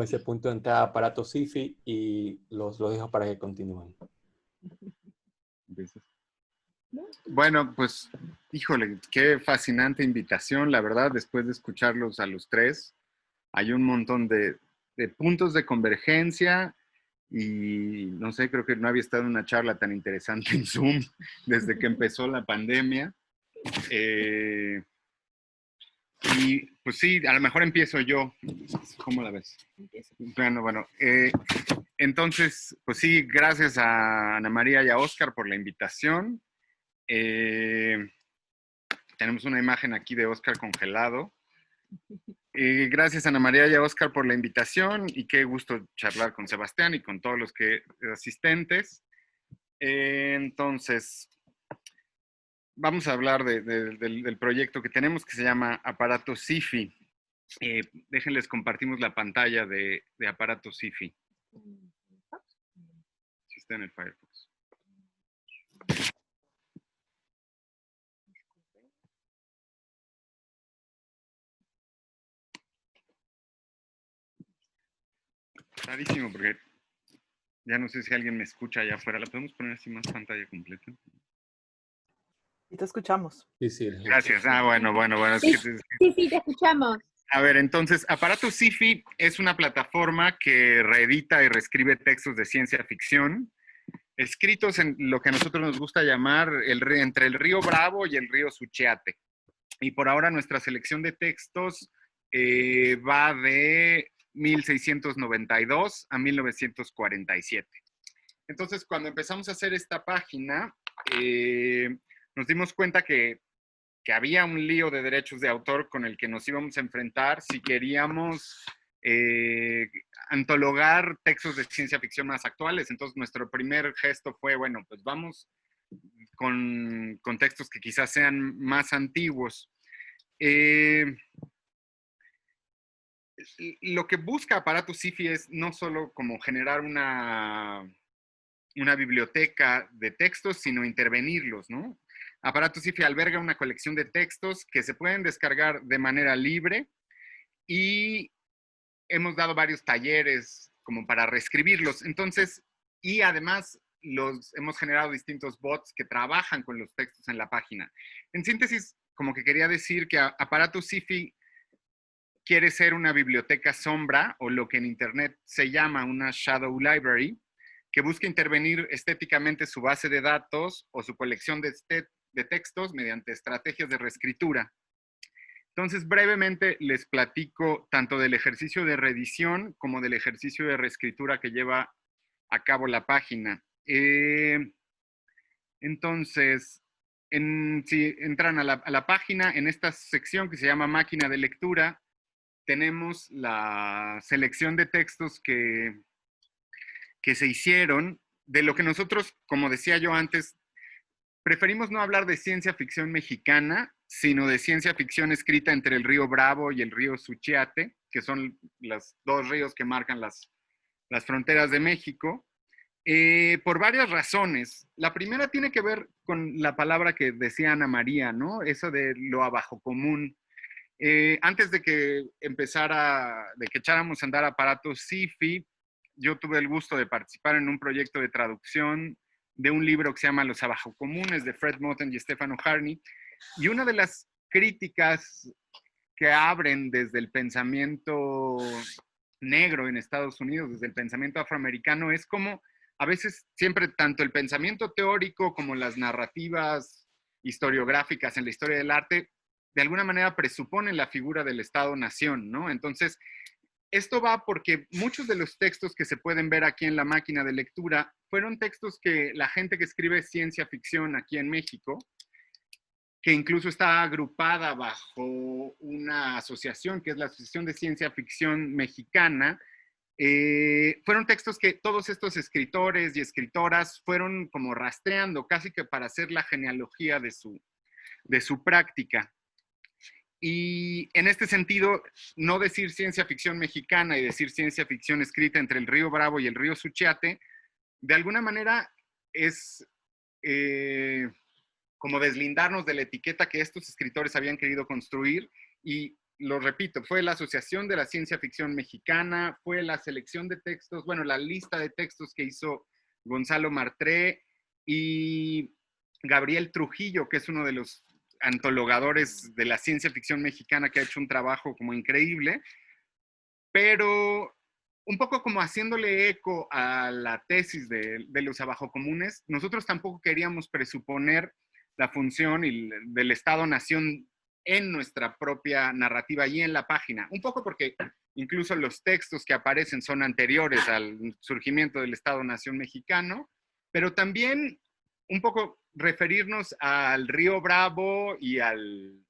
ese punto de entrada Aparato SIFI y los dejo para que continúen. Bueno, pues, híjole, qué fascinante invitación, la verdad, después de escucharlos a los tres. Hay un montón de puntos de convergencia y no sé, creo que no había estado en una charla tan interesante en Zoom desde que empezó la pandemia. Y pues sí, a lo mejor empiezo yo. ¿Cómo la ves? Bueno, entonces, pues sí, gracias a Ana María y a Oscar por la invitación. Tenemos una imagen aquí de Oscar congelado. Gracias Ana María y a Oscar por la invitación y qué gusto charlar con Sebastián y con todos los asistentes. Entonces, vamos a hablar del proyecto que tenemos que se llama Aparato SIFI. Déjenles compartimos la pantalla de Aparato SIFI. Si está en el Firefox. Rarísimo porque ya no sé si alguien me escucha allá afuera. ¿La podemos poner así más pantalla completa? Y te escuchamos. Sí, sí. Gracias. Bueno. Sí, te escuchamos. A ver, entonces, Aparato SIFI es una plataforma que reedita y reescribe textos de ciencia ficción, escritos en lo que a nosotros nos gusta llamar entre el río Bravo y el río Suchiate. Y por ahora nuestra selección de textos va de 1692 a 1947. Entonces, cuando empezamos a hacer esta página, nos dimos cuenta que había un lío de derechos de autor con el que nos íbamos a enfrentar si queríamos antologar textos de ciencia ficción más actuales. Entonces, nuestro primer gesto fue, bueno, pues vamos con textos que quizás sean más antiguos. Lo que busca Aparato SIFI es no solo como generar una biblioteca de textos, sino intervenirlos, ¿no? Aparato SIFI alberga una colección de textos que se pueden descargar de manera libre y hemos dado varios talleres como para reescribirlos. Entonces, y además hemos generado distintos bots que trabajan con los textos en la página. En síntesis, como que quería decir que Aparato SIFI quiere ser una biblioteca sombra o lo que en Internet se llama una shadow library, que busca intervenir estéticamente su base de datos o su colección de textos mediante estrategias de reescritura. Entonces, brevemente les platico tanto del ejercicio de reedición como del ejercicio de reescritura que lleva a cabo la página. Entonces, si entran a la página, en esta sección que se llama máquina de lectura, tenemos la selección de textos que se hicieron, de lo que nosotros, como decía yo antes, preferimos no hablar de ciencia ficción mexicana, sino de ciencia ficción escrita entre el río Bravo y el río Suchiate, que son los dos ríos que marcan las fronteras de México, por varias razones. La primera tiene que ver con la palabra que decía Ana María, ¿no? Eso de lo abajo común. Antes de que de que echáramos a andar aparatos SIFI, yo tuve el gusto de participar en un proyecto de traducción de un libro que se llama Los Abajo Comunes, de Fred Moten y Stefano Harney. Y una de las críticas que abren desde el pensamiento negro en Estados Unidos, desde el pensamiento afroamericano, es como a veces siempre tanto el pensamiento teórico como las narrativas historiográficas en la historia del arte de alguna manera presuponen la figura del Estado-nación, ¿no? Entonces, esto va porque muchos de los textos que se pueden ver aquí en la máquina de lectura fueron textos que la gente que escribe ciencia ficción aquí en México, que incluso está agrupada bajo una asociación, que es la Asociación de Ciencia Ficción Mexicana, fueron textos que todos estos escritores y escritoras fueron como rastreando, casi que para hacer la genealogía de su práctica. Y en este sentido, no decir ciencia ficción mexicana y decir ciencia ficción escrita entre el río Bravo y el río Suchiate, de alguna manera es como deslindarnos de la etiqueta que estos escritores habían querido construir. Y lo repito, fue la Asociación de la Ciencia Ficción Mexicana, fue la selección de textos, bueno, la lista de textos que hizo Gonzalo Martré y Gabriel Trujillo, que es uno de los antologadores de la ciencia ficción mexicana, que ha hecho un trabajo como increíble, pero un poco como haciéndole eco a la tesis de los abajocomunes, nosotros tampoco queríamos presuponer la función del Estado-Nación en nuestra propia narrativa y en la página, un poco porque incluso los textos que aparecen son anteriores al surgimiento del Estado-Nación mexicano, pero también un poco referirnos al río Bravo y al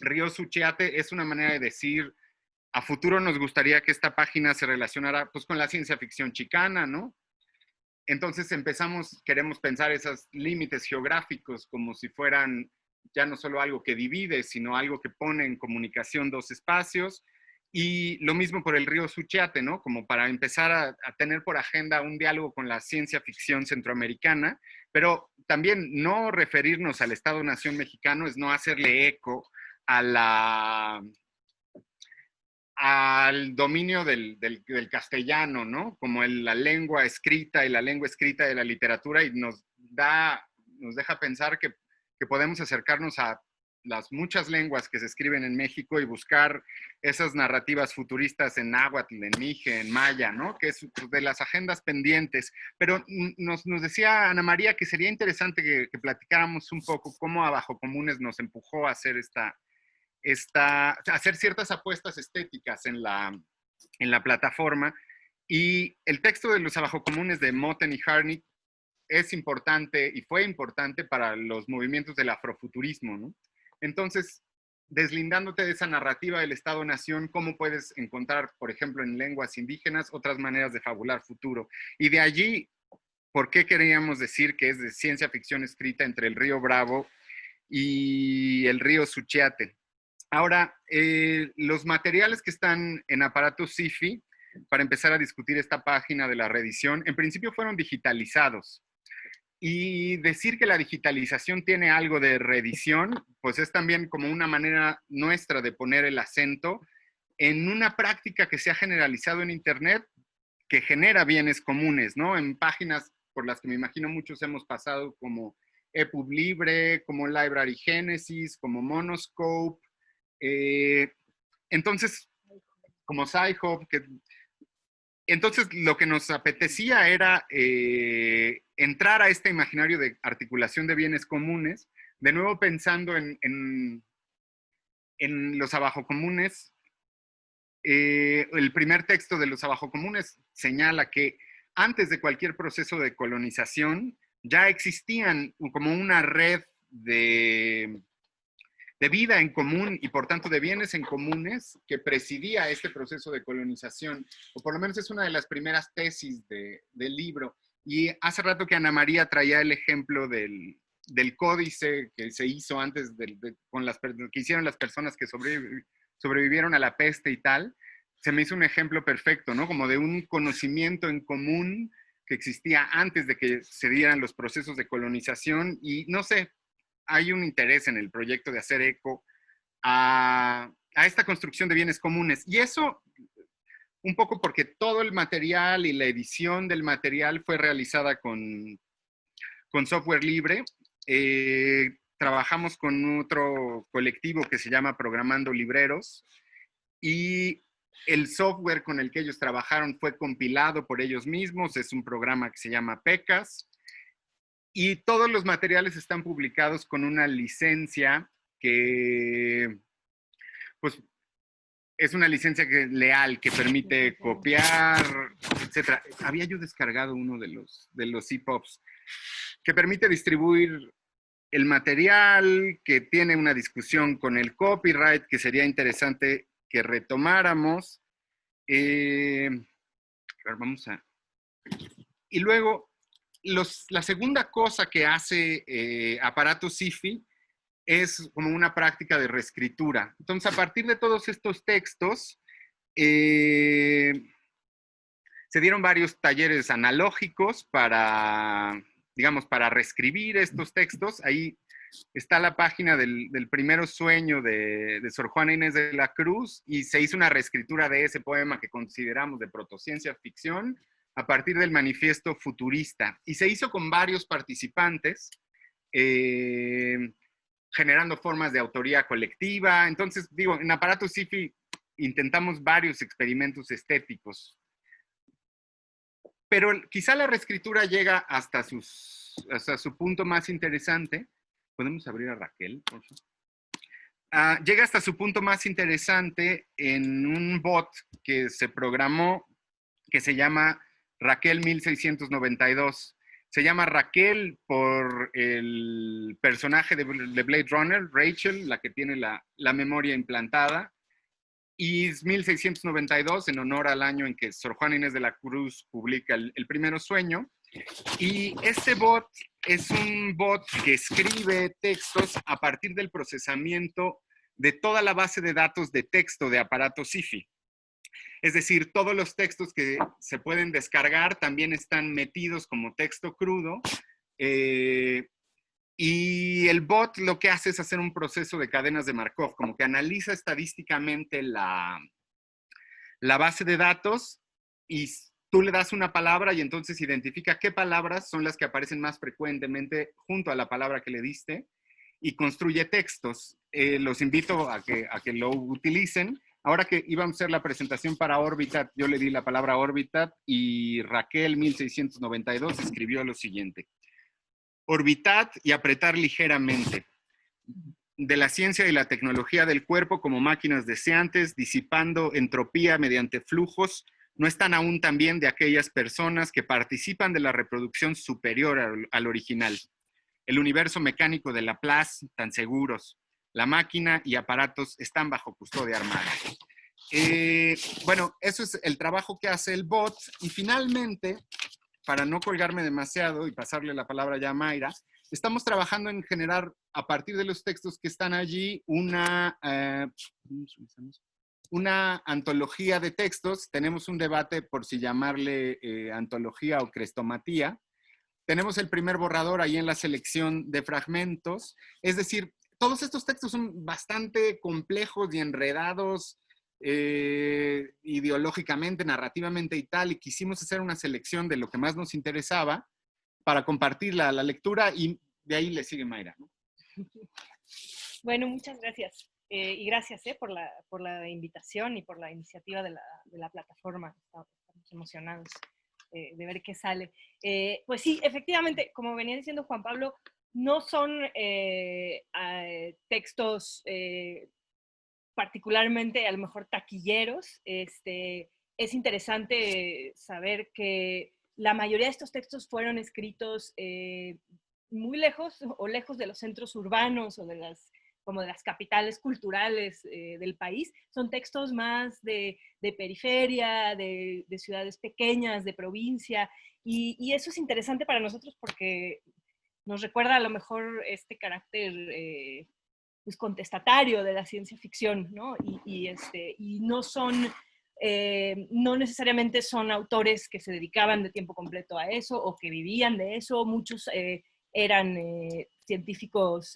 río Suchiate es una manera de decir, a futuro nos gustaría que esta página se relacionara pues con la ciencia ficción chicana, ¿no? Entonces queremos pensar esos límites geográficos como si fueran ya no solo algo que divide, sino algo que pone en comunicación dos espacios. Y lo mismo por el río Suchiate, ¿no? Como para empezar a tener por agenda un diálogo con la ciencia ficción centroamericana, pero también no referirnos al Estado-Nación mexicano es no hacerle eco al dominio del castellano, ¿no? Como la lengua escrita y la lengua escrita de la literatura, y nos deja pensar que podemos acercarnos a las muchas lenguas que se escriben en México y buscar esas narrativas futuristas en náhuatl, en mije, en maya, ¿no? Que es de las agendas pendientes. Pero nos decía Ana María que sería interesante que platicáramos un poco cómo Abajocomunes nos empujó a hacer hacer ciertas apuestas estéticas en la plataforma. Y el texto de los Abajocomunes de Moten y Harney es importante y fue importante para los movimientos del afrofuturismo, ¿no? Entonces, deslindándote de esa narrativa del Estado-Nación, ¿cómo puedes encontrar, por ejemplo, en lenguas indígenas, otras maneras de fabular futuro? Y de allí, ¿por qué queríamos decir que es de ciencia ficción escrita entre el río Bravo y el río Suchiate? Ahora, los materiales que están en aparatos SIFI, para empezar a discutir esta página de la reedición, en principio fueron digitalizados. Y decir que la digitalización tiene algo de reedición, pues es también como una manera nuestra de poner el acento en una práctica que se ha generalizado en Internet, que genera bienes comunes, ¿no? En páginas por las que me imagino muchos hemos pasado, como EPUB Libre, como Library Genesis, como Monoscope. Entonces, como Sci-Hub, entonces lo que nos apetecía era entrar a este imaginario de articulación de bienes comunes, de nuevo pensando en en los abajocomunes, el primer texto de los abajocomunes señala que antes de cualquier proceso de colonización ya existían como una red de vida en común y por tanto de bienes en comunes que presidía este proceso de colonización, o por lo menos es una de las primeras tesis del libro. Y hace rato que Ana María traía el ejemplo del códice que se hizo antes que hicieron las personas que sobrevivieron a la peste y tal, se me hizo un ejemplo perfecto, ¿no? Como de un conocimiento en común que existía antes de que se dieran los procesos de colonización y no sé, hay un interés en el proyecto de hacer eco a esta construcción de bienes comunes. Y eso un poco porque todo el material y la edición del material fue realizada con software libre. Trabajamos con otro colectivo que se llama Programando Libreros y el software con el que ellos trabajaron fue compilado por ellos mismos. Es un programa que se llama PECAS. Y todos los materiales están publicados con una licencia que, pues, es una licencia leal que permite copiar, etc. Había yo descargado uno de los EPUBs que permite distribuir el material, que tiene una discusión con el copyright, que sería interesante que retomáramos. A ver, vamos a... Y luego, la segunda cosa que hace Aparato SIFI es como una práctica de reescritura. Entonces, a partir de todos estos textos, se dieron varios talleres analógicos para, digamos, para reescribir estos textos. Ahí está la página del Primero Sueño de Sor Juana Inés de la Cruz y se hizo una reescritura de ese poema que consideramos de protociencia ficción a partir del manifiesto futurista. Y se hizo con varios participantes, generando formas de autoría colectiva. Entonces, digo, en Aparato SIFI intentamos varios experimentos estéticos. Pero quizá la reescritura llega hasta su punto más interesante. ¿Podemos abrir a Raquel, por favor? Llega hasta su punto más interesante en un bot que se programó que se llama Raquel 1692. Se llama Raquel por el personaje de Blade Runner, Rachel, la que tiene la memoria implantada. Y 1692 en honor al año en que Sor Juana Inés de la Cruz publica el Primero Sueño. Y este bot es un bot que escribe textos a partir del procesamiento de toda la base de datos de texto de Aparato SIFI. Es decir, todos los textos que se pueden descargar también están metidos como texto crudo. Y el bot lo que hace es hacer un proceso de cadenas de Markov, como que analiza estadísticamente la base de datos y tú le das una palabra y entonces identifica qué palabras son las que aparecen más frecuentemente junto a la palabra que le diste y construye textos. Los invito a que lo utilicen. Ahora que íbamos a hacer la presentación para Orbitat, yo le di la palabra Orbitat y Raquel 1692 escribió lo siguiente. Orbitat y apretar ligeramente. De la ciencia y la tecnología del cuerpo como máquinas deseantes, disipando entropía mediante flujos, no están aún también de aquellas personas que participan de la reproducción superior al original. El universo mecánico de Laplace, tan seguros. La máquina y aparatos están bajo custodia armada. Bueno, eso es el trabajo que hace el bot. Y finalmente, para no colgarme demasiado y pasarle la palabra ya a Mayra, estamos trabajando en generar, a partir de los textos que están allí, una antología de textos. Tenemos un debate por si llamarle antología o crestomatía. Tenemos el primer borrador ahí en la selección de fragmentos. Es decir, todos estos textos son bastante complejos y enredados ideológicamente, narrativamente y tal, y quisimos hacer una selección de lo que más nos interesaba para compartir la lectura y de ahí le sigue Mayra, ¿no? Bueno, muchas gracias. Y gracias por la invitación y por la iniciativa de la plataforma. Estamos emocionados de ver qué sale. Pues sí, efectivamente, como venía diciendo Juan Pablo, no son textos particularmente a lo mejor taquilleros, es interesante saber que la mayoría de estos textos fueron escritos muy lejos o lejos de los centros urbanos o de las capitales culturales del país. Son textos más de periferia, de ciudades pequeñas, de provincia, y eso es interesante para nosotros porque nos recuerda a lo mejor este carácter pues, contestatario de la ciencia ficción, ¿no? Y no son, no necesariamente son autores que se dedicaban de tiempo completo a eso o que vivían de eso. Muchos eran científicos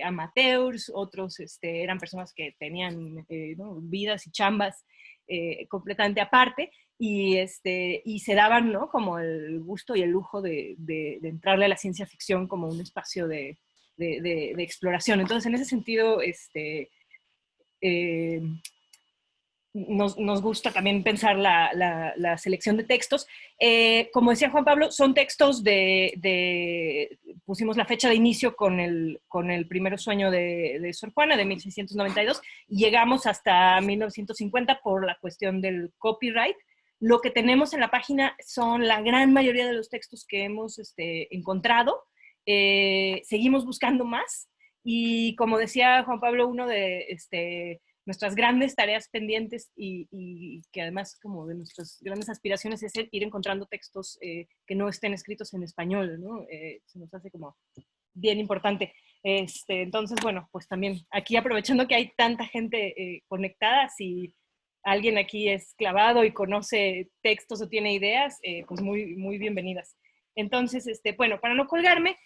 amateurs, otros eran personas que tenían ¿no? vidas y chambas completamente aparte, y se daban, ¿no? como el gusto y el lujo de entrarle a la ciencia ficción como un espacio de exploración. Entonces, en ese sentido, nos gusta también pensar la selección de textos. Como decía Juan Pablo, son textos pusimos la fecha de inicio con el Primero Sueño de Sor Juana, de 1692, y llegamos hasta 1950 por la cuestión del copyright. Lo que tenemos en la página son la gran mayoría de los textos que hemos encontrado. Seguimos buscando más, y como decía Juan Pablo, uno de nuestras grandes tareas pendientes y que además como de nuestras grandes aspiraciones es ir encontrando textos que no estén escritos en español, ¿no? Se nos hace como bien importante. Entonces, bueno, pues también aquí aprovechando que hay tanta gente conectada, si alguien aquí es clavado y conoce textos o tiene ideas, pues muy, muy bienvenidas. Entonces, bueno, para no colgarme,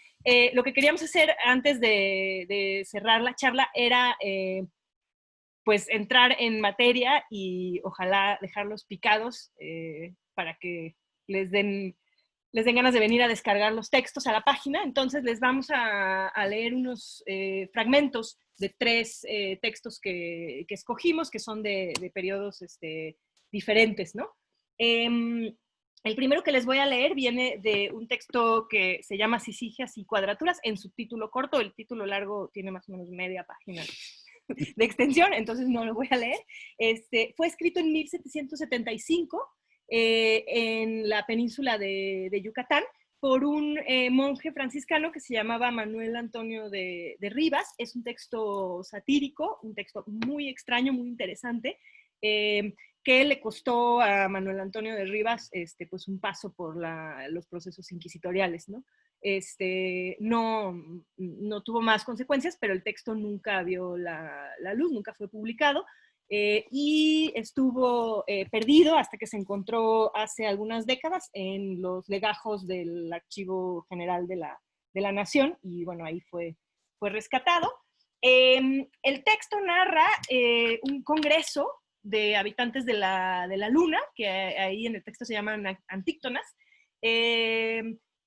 lo que queríamos hacer antes de cerrar la charla era pues entrar en materia y ojalá dejarlos picados para que les den ganas de venir a descargar los textos a la página. Entonces les vamos a leer unos fragmentos de 3 textos que escogimos, que son de periodos diferentes, ¿no? El primero que les voy a leer viene de un texto que se llama Sisigias y Cuadraturas, en su título corto. El título largo tiene más o menos media página de extensión, entonces no lo voy a leer. Fue escrito en 1775 en la península de Yucatán por un monje franciscano que se llamaba Manuel Antonio de Rivas. Es un texto satírico, un texto muy extraño, muy interesante, que le costó a Manuel Antonio de Rivas pues un paso por los procesos inquisitoriales, ¿no? No tuvo más consecuencias, pero el texto nunca vio la luz, nunca fue publicado, y estuvo perdido hasta que se encontró hace algunas décadas en los legajos del Archivo General de la Nación, y bueno, ahí fue rescatado. El texto narra un congreso de habitantes de la Luna, que ahí en el texto se llaman antíctonas,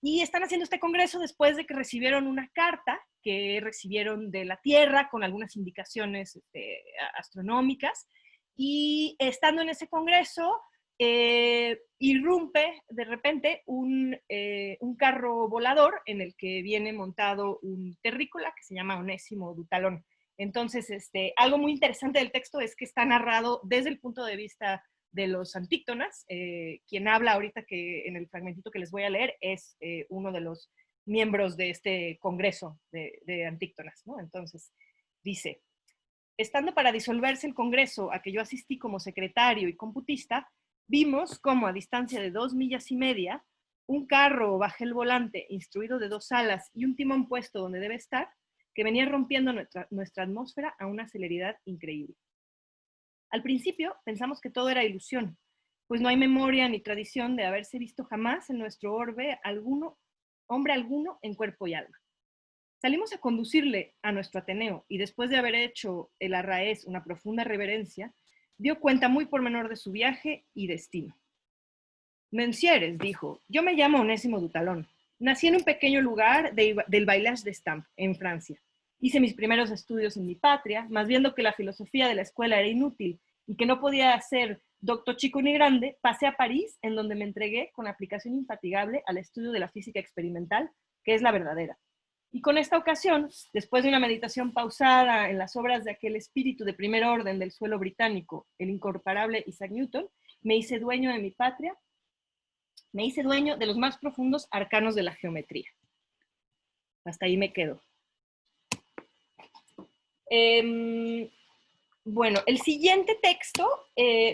y están haciendo este congreso después de que recibieron una carta que recibieron de la Tierra con algunas indicaciones astronómicas, y estando en ese congreso irrumpe de repente un carro volador en el que viene montado un terrícola que se llama Onésimo Dutalón. Entonces, algo muy interesante del texto es que está narrado desde el punto de vista de los antíctonas. Quien habla ahorita que en el fragmentito que les voy a leer es uno de los miembros de este congreso de antíctonas, ¿no? Entonces, dice: estando para disolverse el congreso a que yo asistí como secretario y computista, vimos cómo a distancia de 2 millas y media, un carro bajo el volante instruido de 2 alas y un timón puesto donde debe estar, que venía rompiendo nuestra atmósfera a una celeridad increíble. Al principio pensamos que todo era ilusión, pues no hay memoria ni tradición de haberse visto jamás en nuestro orbe hombre alguno en cuerpo y alma. Salimos a conducirle a nuestro Ateneo, y después de haber hecho el arraez una profunda reverencia, dio cuenta muy por menor de su viaje y destino. Mensieres, dijo, yo me llamo Onésimo Dutalón. Nací en un pequeño lugar del Bailliage d'Estampes, en Francia. Hice mis primeros estudios en mi patria, mas viendo que la filosofía de la escuela era inútil y que no podía ser doctor chico ni grande, pasé a París, en donde me entregué con aplicación infatigable al estudio de la física experimental, que es la verdadera. Y con esta ocasión, después de una meditación pausada en las obras de aquel espíritu de primer orden del suelo británico, el incomparable Isaac Newton, me hice dueño de mi patria, me hice dueño de los más profundos arcanos de la geometría. Hasta ahí me quedo. Bueno, el siguiente texto,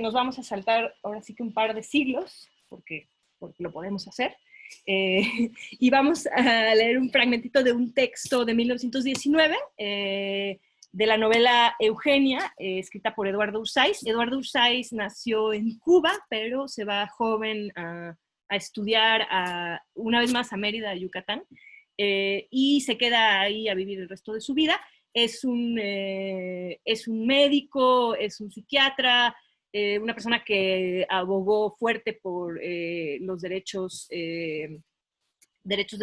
nos vamos a saltar ahora sí que un par de siglos, porque lo podemos hacer, y vamos a leer un fragmentito de un texto de 1919, de la novela Eugenia, escrita por Eduardo Ursáiz. Eduardo Ursáiz nació en Cuba, pero se va joven a estudiar una vez más a Mérida, Yucatán, y se queda ahí a vivir el resto de su vida. Es un médico, es un psiquiatra, una persona que abogó fuerte por los derechos de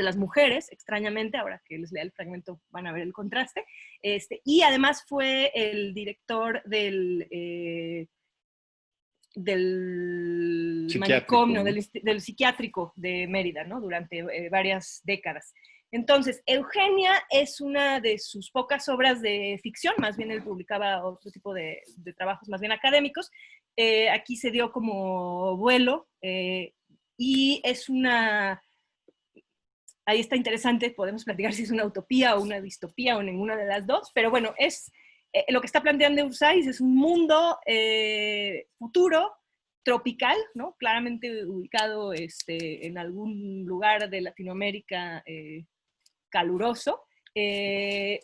las mujeres, extrañamente, ahora que les lea el fragmento van a ver el contraste, y además fue el director del manicomio, del psiquiátrico de Mérida, ¿no? Durante varias décadas. Entonces, Eugenia es una de sus pocas obras de ficción, más bien él publicaba otro tipo de trabajos más bien académicos. Aquí se dio como vuelo, y es una... Ahí está interesante, podemos platicar si es una utopía o una distopía o ninguna de las dos, pero bueno, lo que está planteando Ursáiz es un mundo futuro, tropical, ¿no? Claramente ubicado en algún lugar de Latinoamérica caluroso,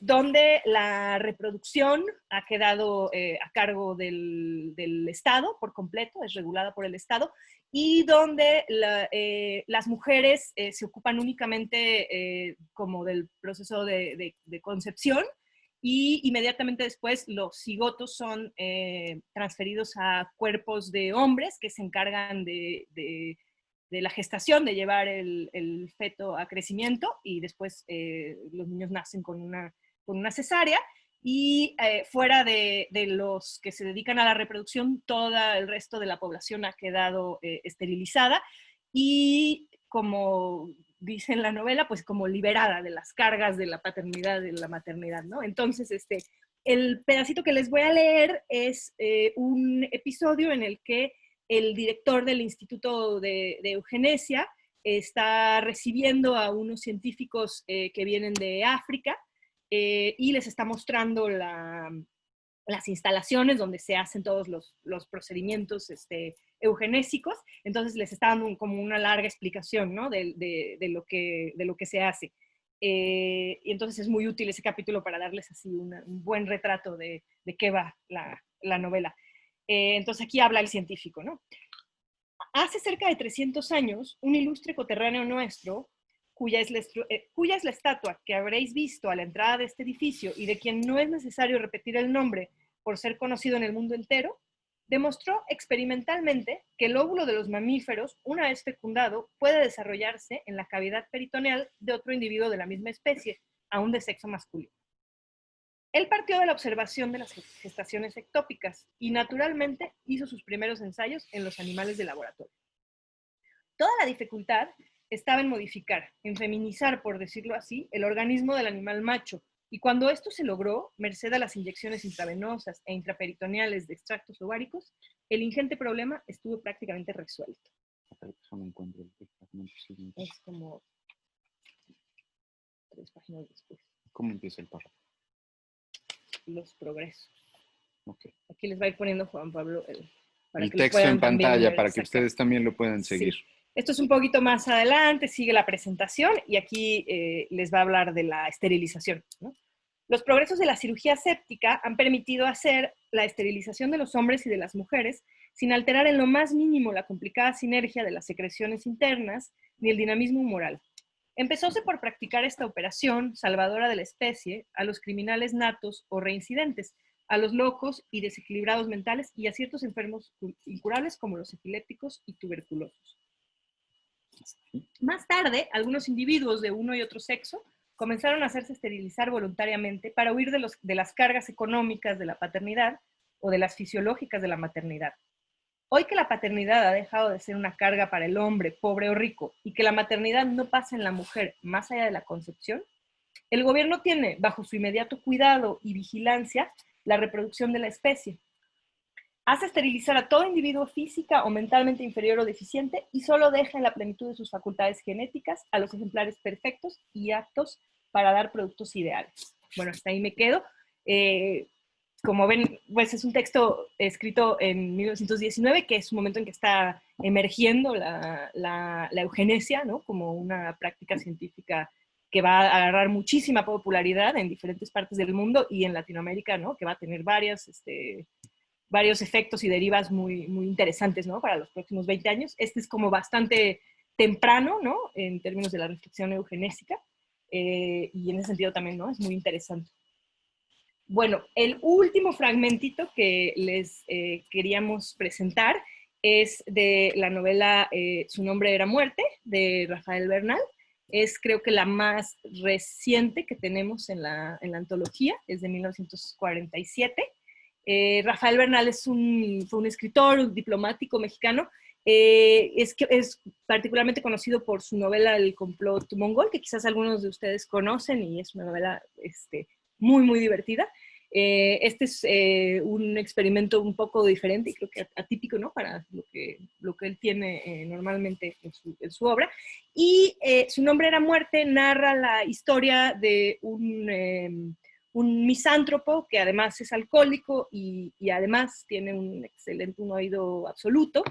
donde la reproducción ha quedado a cargo del Estado por completo, es regulada por el Estado, y donde las mujeres se ocupan únicamente como del proceso de concepción, y inmediatamente después los cigotos son transferidos a cuerpos de hombres que se encargan de la gestación, de llevar el feto a crecimiento, y después los niños nacen con una cesárea, y fuera de los que se dedican a la reproducción, todo el resto de la población ha quedado esterilizada, y como dice en la novela, pues como liberada de las cargas de la paternidad, de la maternidad, ¿no? Entonces, el pedacito que les voy a leer es un episodio en el que el director del Instituto de Eugenesia está recibiendo a unos científicos que vienen de África, y les está mostrando las instalaciones donde se hacen todos los procedimientos eugenésicos. Entonces les está dando como una larga explicación, ¿no? de lo que se hace. Y entonces es muy útil ese capítulo para darles así un buen retrato de qué va la novela. Entonces aquí habla el científico, ¿no? Hace cerca de 300 años, un ilustre coterráneo nuestro, cuya es la estatua que habréis visto a la entrada de este edificio y de quien no es necesario repetir el nombre por ser conocido en el mundo entero, demostró experimentalmente que el óvulo de los mamíferos, una vez fecundado, puede desarrollarse en la cavidad peritoneal de otro individuo de la misma especie, aún de sexo masculino. Él partió de la observación de las gestaciones ectópicas y naturalmente hizo sus primeros ensayos en los animales de laboratorio. Toda la dificultad estaba en modificar, en feminizar, por decirlo así, el organismo del animal macho, y cuando esto se logró, merced a las inyecciones intravenosas e intraperitoneales de extractos ováricos, el ingente problema estuvo prácticamente resuelto. Es como 3 páginas después. ¿Cómo empieza el párrafo? Los progresos. Okay. Aquí les va a ir poniendo Juan Pablo el texto en pantalla para que ustedes también lo puedan seguir. Sí. Esto es un poquito más adelante, sigue la presentación, y aquí les va a hablar de la esterilización, ¿no? Los progresos de la cirugía séptica han permitido hacer la esterilización de los hombres y de las mujeres sin alterar en lo más mínimo la complicada sinergia de las secreciones internas ni el dinamismo humoral. Empezóse por practicar esta operación, salvadora de la especie, a los criminales natos o reincidentes, a los locos y desequilibrados mentales y a ciertos enfermos incurables como los epilépticos y tuberculosos. Más tarde, algunos individuos de uno y otro sexo comenzaron a hacerse esterilizar voluntariamente para huir de las cargas económicas de la paternidad o de las fisiológicas de la maternidad. Hoy que la paternidad ha dejado de ser una carga para el hombre, pobre o rico, y que la maternidad no pasa en la mujer más allá de la concepción, El gobierno tiene bajo su inmediato cuidado y vigilancia la reproducción de la especie. Hace esterilizar a todo individuo física o mentalmente inferior o deficiente y solo deja en la plenitud de sus facultades genéticas a los ejemplares perfectos y aptos para dar productos ideales. Bueno, hasta ahí me quedo. Como ven, pues es un texto escrito en 1919, que es un momento en que está emergiendo la eugenesia, ¿no? Como una práctica científica que va a agarrar muchísima popularidad en diferentes partes del mundo y en Latinoamérica, ¿no? Que va a tener varios efectos y derivas muy, muy interesantes, ¿no? Para los próximos 20 años. Este es como bastante temprano, ¿no? En términos de la reflexión eugenésica, y en ese sentido también, ¿no? Es muy interesante. Bueno, el último fragmentito que les queríamos presentar es de la novela Su nombre era muerte, de Rafael Bernal. Es creo que la más reciente que tenemos en la antología, es de 1947. Rafael Bernal fue un escritor, un diplomático mexicano. Es particularmente conocido por su novela El complot mongol, que quizás algunos de ustedes conocen, y es una novela muy, muy divertida. Este es un experimento un poco diferente y creo que atípico, ¿no? Para lo que él tiene normalmente en su obra. Y Su nombre era muerte narra la historia de un misántropo que además es alcohólico y además tiene un oído absoluto,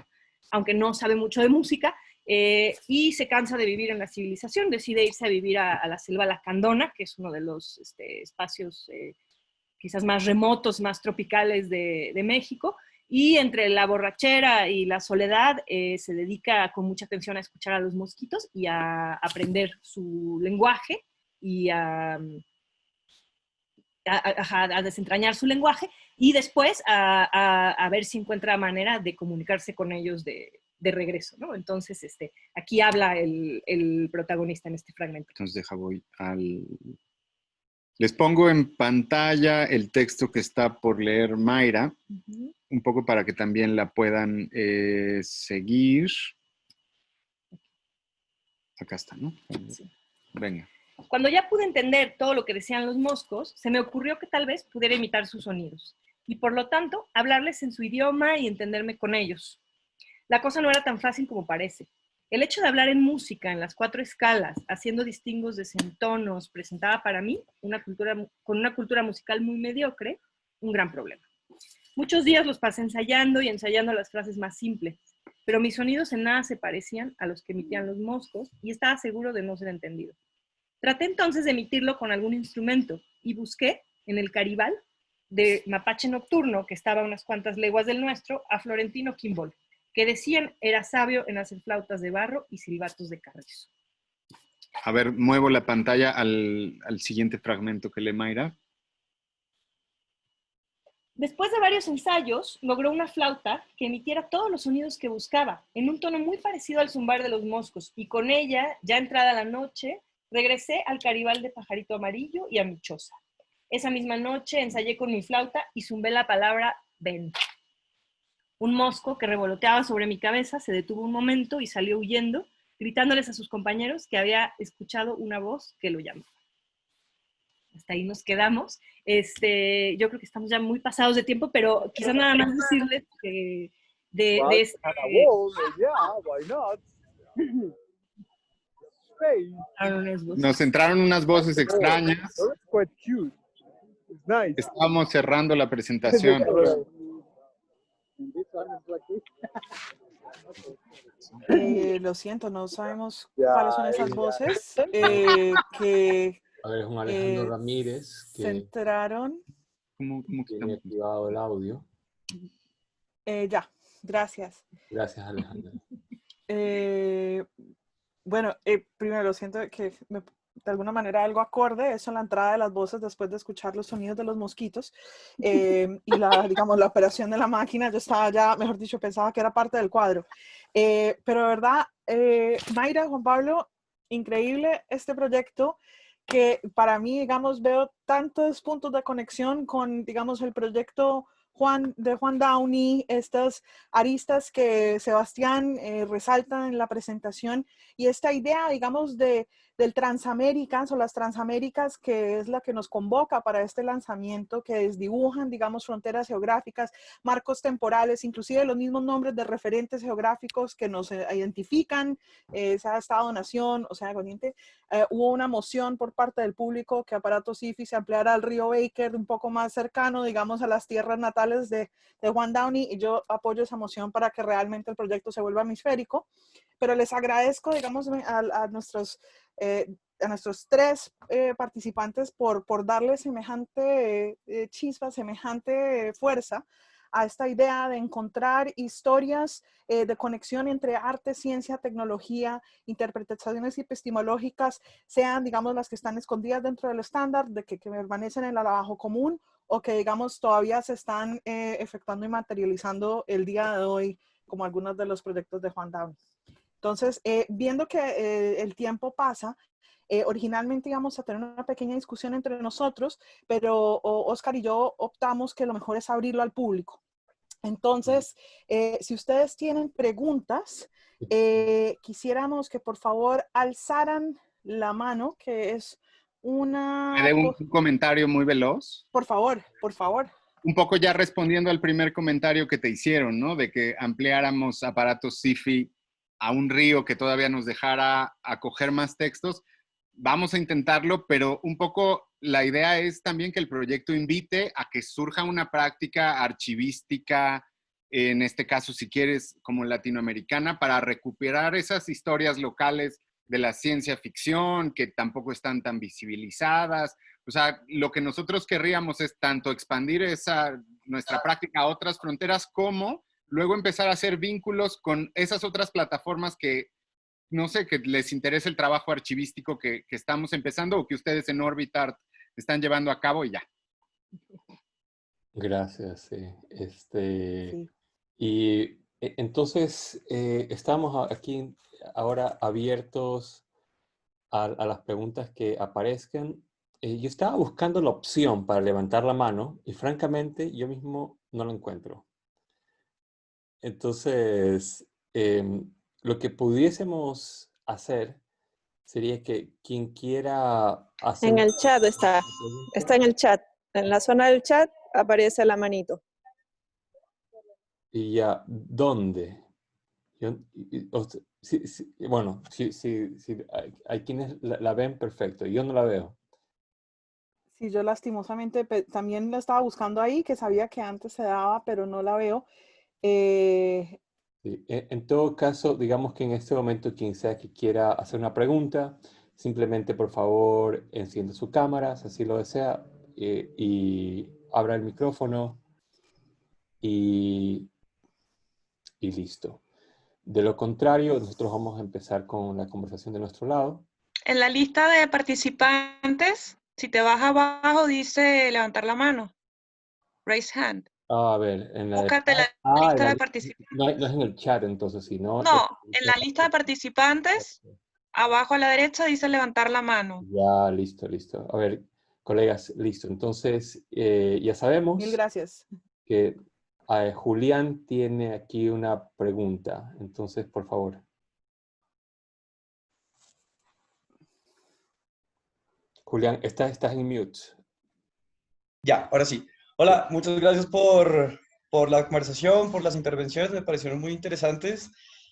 aunque no sabe mucho de música, y se cansa de vivir en la civilización, decide irse a vivir a la selva lacandona, que es uno de los espacios quizás más remotos, más tropicales de México, y entre la borrachera y la soledad se dedica con mucha atención a escuchar a los mosquitos y a aprender su lenguaje y a desentrañar su lenguaje, y después a ver si encuentra manera de comunicarse con ellos de regreso, ¿no? Entonces, aquí habla el protagonista en este fragmento. Entonces les pongo en pantalla el texto que está por leer Mayra, un poco para que también la puedan seguir. Acá está, ¿no? Sí. Venga. Cuando ya pude entender todo lo que decían los moscos, se me ocurrió que tal vez pudiera imitar sus sonidos, y por lo tanto, hablarles en su idioma y entenderme con ellos. La cosa no era tan fácil como parece. El hecho de hablar en música, en las 4 escalas, haciendo distingos de semitonos, presentaba para mí, con una cultura musical muy mediocre, un gran problema. Muchos días los pasé ensayando y ensayando las frases más simples, pero mis sonidos en nada se parecían a los que emitían los moscos y estaba seguro de no ser entendido. Traté entonces de emitirlo con algún instrumento y busqué en el Caribal de Mapache Nocturno, que estaba a unas cuantas leguas del nuestro, a Florentino Kimball, que decían era sabio en hacer flautas de barro y silbatos de carrizo. A ver, muevo la pantalla al siguiente fragmento que lee Mayra. Después de varios ensayos, logró una flauta que emitiera todos los sonidos que buscaba, en un tono muy parecido al zumbar de los moscos, y con ella, ya entrada la noche, regresé al Caribal de Pajarito Amarillo y a mi choza. Esa misma noche ensayé con mi flauta y zumbé la palabra ven. Un mosco que revoloteaba sobre mi cabeza se detuvo un momento y salió huyendo, gritándoles a sus compañeros que había escuchado una voz que lo llamaba. Hasta ahí nos quedamos. Yo creo que estamos ya muy pasados de tiempo, pero quizás nada más decirles que de este... Nos entraron unas voces extrañas. Estamos cerrando la presentación. Lo siento, no sabemos cuáles son esas voces que A ver, es un Alejandro Ramírez que se entraron. ¿Cómo tiene activado el audio. Ya, gracias. Gracias, Alejandro. Bueno, primero lo siento que de alguna manera algo acorde eso en la entrada de las voces después de escuchar los sonidos de los mosquitos y digamos, la operación de la máquina. Yo estaba ya, mejor dicho, pensaba que era parte del cuadro. Pero de verdad, Mayra, Juan Pablo, increíble este proyecto que para mí, digamos, veo tantos puntos de conexión con, digamos, el proyecto Juan Downey, estas aristas que Sebastián resalta en la presentación, y esta idea, digamos, del Transaméricas o las Transaméricas, que es la que nos convoca para este lanzamiento, que desdibujan, digamos, fronteras geográficas, marcos temporales, inclusive los mismos nombres de referentes geográficos que nos identifican, sea Estado-Nación o sea continente. Hubo una moción por parte del público que Aparatos IFI se ampliara al río Baker un poco más cercano, digamos, a las tierras natales de Juan Downey, y yo apoyo esa moción para que realmente el proyecto se vuelva hemisférico. Pero les agradezco, digamos, a nuestros tres participantes por darle semejante chispa, semejante fuerza a esta idea de encontrar historias de conexión entre arte, ciencia, tecnología, interpretaciones epistemológicas, sean, digamos, las que están escondidas dentro del estándar, de que permanecen en el trabajo común, o que, digamos, todavía se están efectuando y materializando el día de hoy, como algunos de los proyectos de Juan Downey. Entonces, viendo que el tiempo pasa, originalmente íbamos a tener una pequeña discusión entre nosotros, pero Oscar y yo optamos que lo mejor es abrirlo al público. Entonces, si ustedes tienen preguntas, quisiéramos que por favor alzaran la mano, que es una... ¿Me dé un comentario muy veloz? Por favor, por favor. Un poco ya respondiendo al primer comentario que te hicieron, ¿no? De que ampliáramos Aparatos SIFI a un río que todavía nos dejara acoger más textos. Vamos a intentarlo, pero un poco la idea es también que el proyecto invite a que surja una práctica archivística, en este caso, si quieres, como latinoamericana, para recuperar esas historias locales de la ciencia ficción que tampoco están tan visibilizadas. O sea, lo que nosotros querríamos es tanto expandir nuestra práctica a otras fronteras, como luego empezar a hacer vínculos con esas otras plataformas que, no sé, que les interese el trabajo archivístico que estamos empezando o que ustedes en Orbitart están llevando a cabo y ya. Gracias, sí. Sí. Y entonces, estamos aquí ahora abiertos a las preguntas que aparezcan. Yo estaba buscando la opción para levantar la mano y francamente yo mismo no la encuentro. Entonces, lo que pudiésemos hacer sería que quien quiera hacer En una el chat está pregunta, en el chat. En la zona del chat aparece la manito. y ya, ¿dónde? Bueno, si hay quienes la ven, perfecto. Yo no la veo. Sí, yo lastimosamente también la estaba buscando ahí, que sabía que antes se daba, pero no la veo. Sí, en todo caso, digamos que en este momento quien sea que quiera hacer una pregunta, simplemente por favor encienda su cámara, si así lo desea, y abra el micrófono y, y listo. De lo contrario, nosotros vamos a empezar con la conversación de nuestro lado. En la lista de participantes, si te vas abajo, dice levantar la mano. Raise hand. A ver, en la de Búscate la en lista la de participantes. no, no es en el chat entonces, sino No, en la lista de participantes, abajo a la derecha dice levantar la mano. ya, listo, listo. A ver, colegas, listo. Entonces, ya Mil sabemos gracias. que Julián tiene aquí una pregunta. Entonces, por favor. Julián, estás en mute. Ya, ahora sí. Hola, muchas gracias por la conversación, por las intervenciones, me parecieron muy interesantes.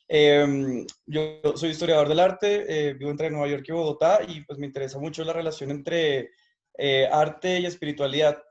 Yo soy historiador del arte, vivo entre Nueva York y Bogotá y pues me interesa mucho la relación entre arte y espiritualidad.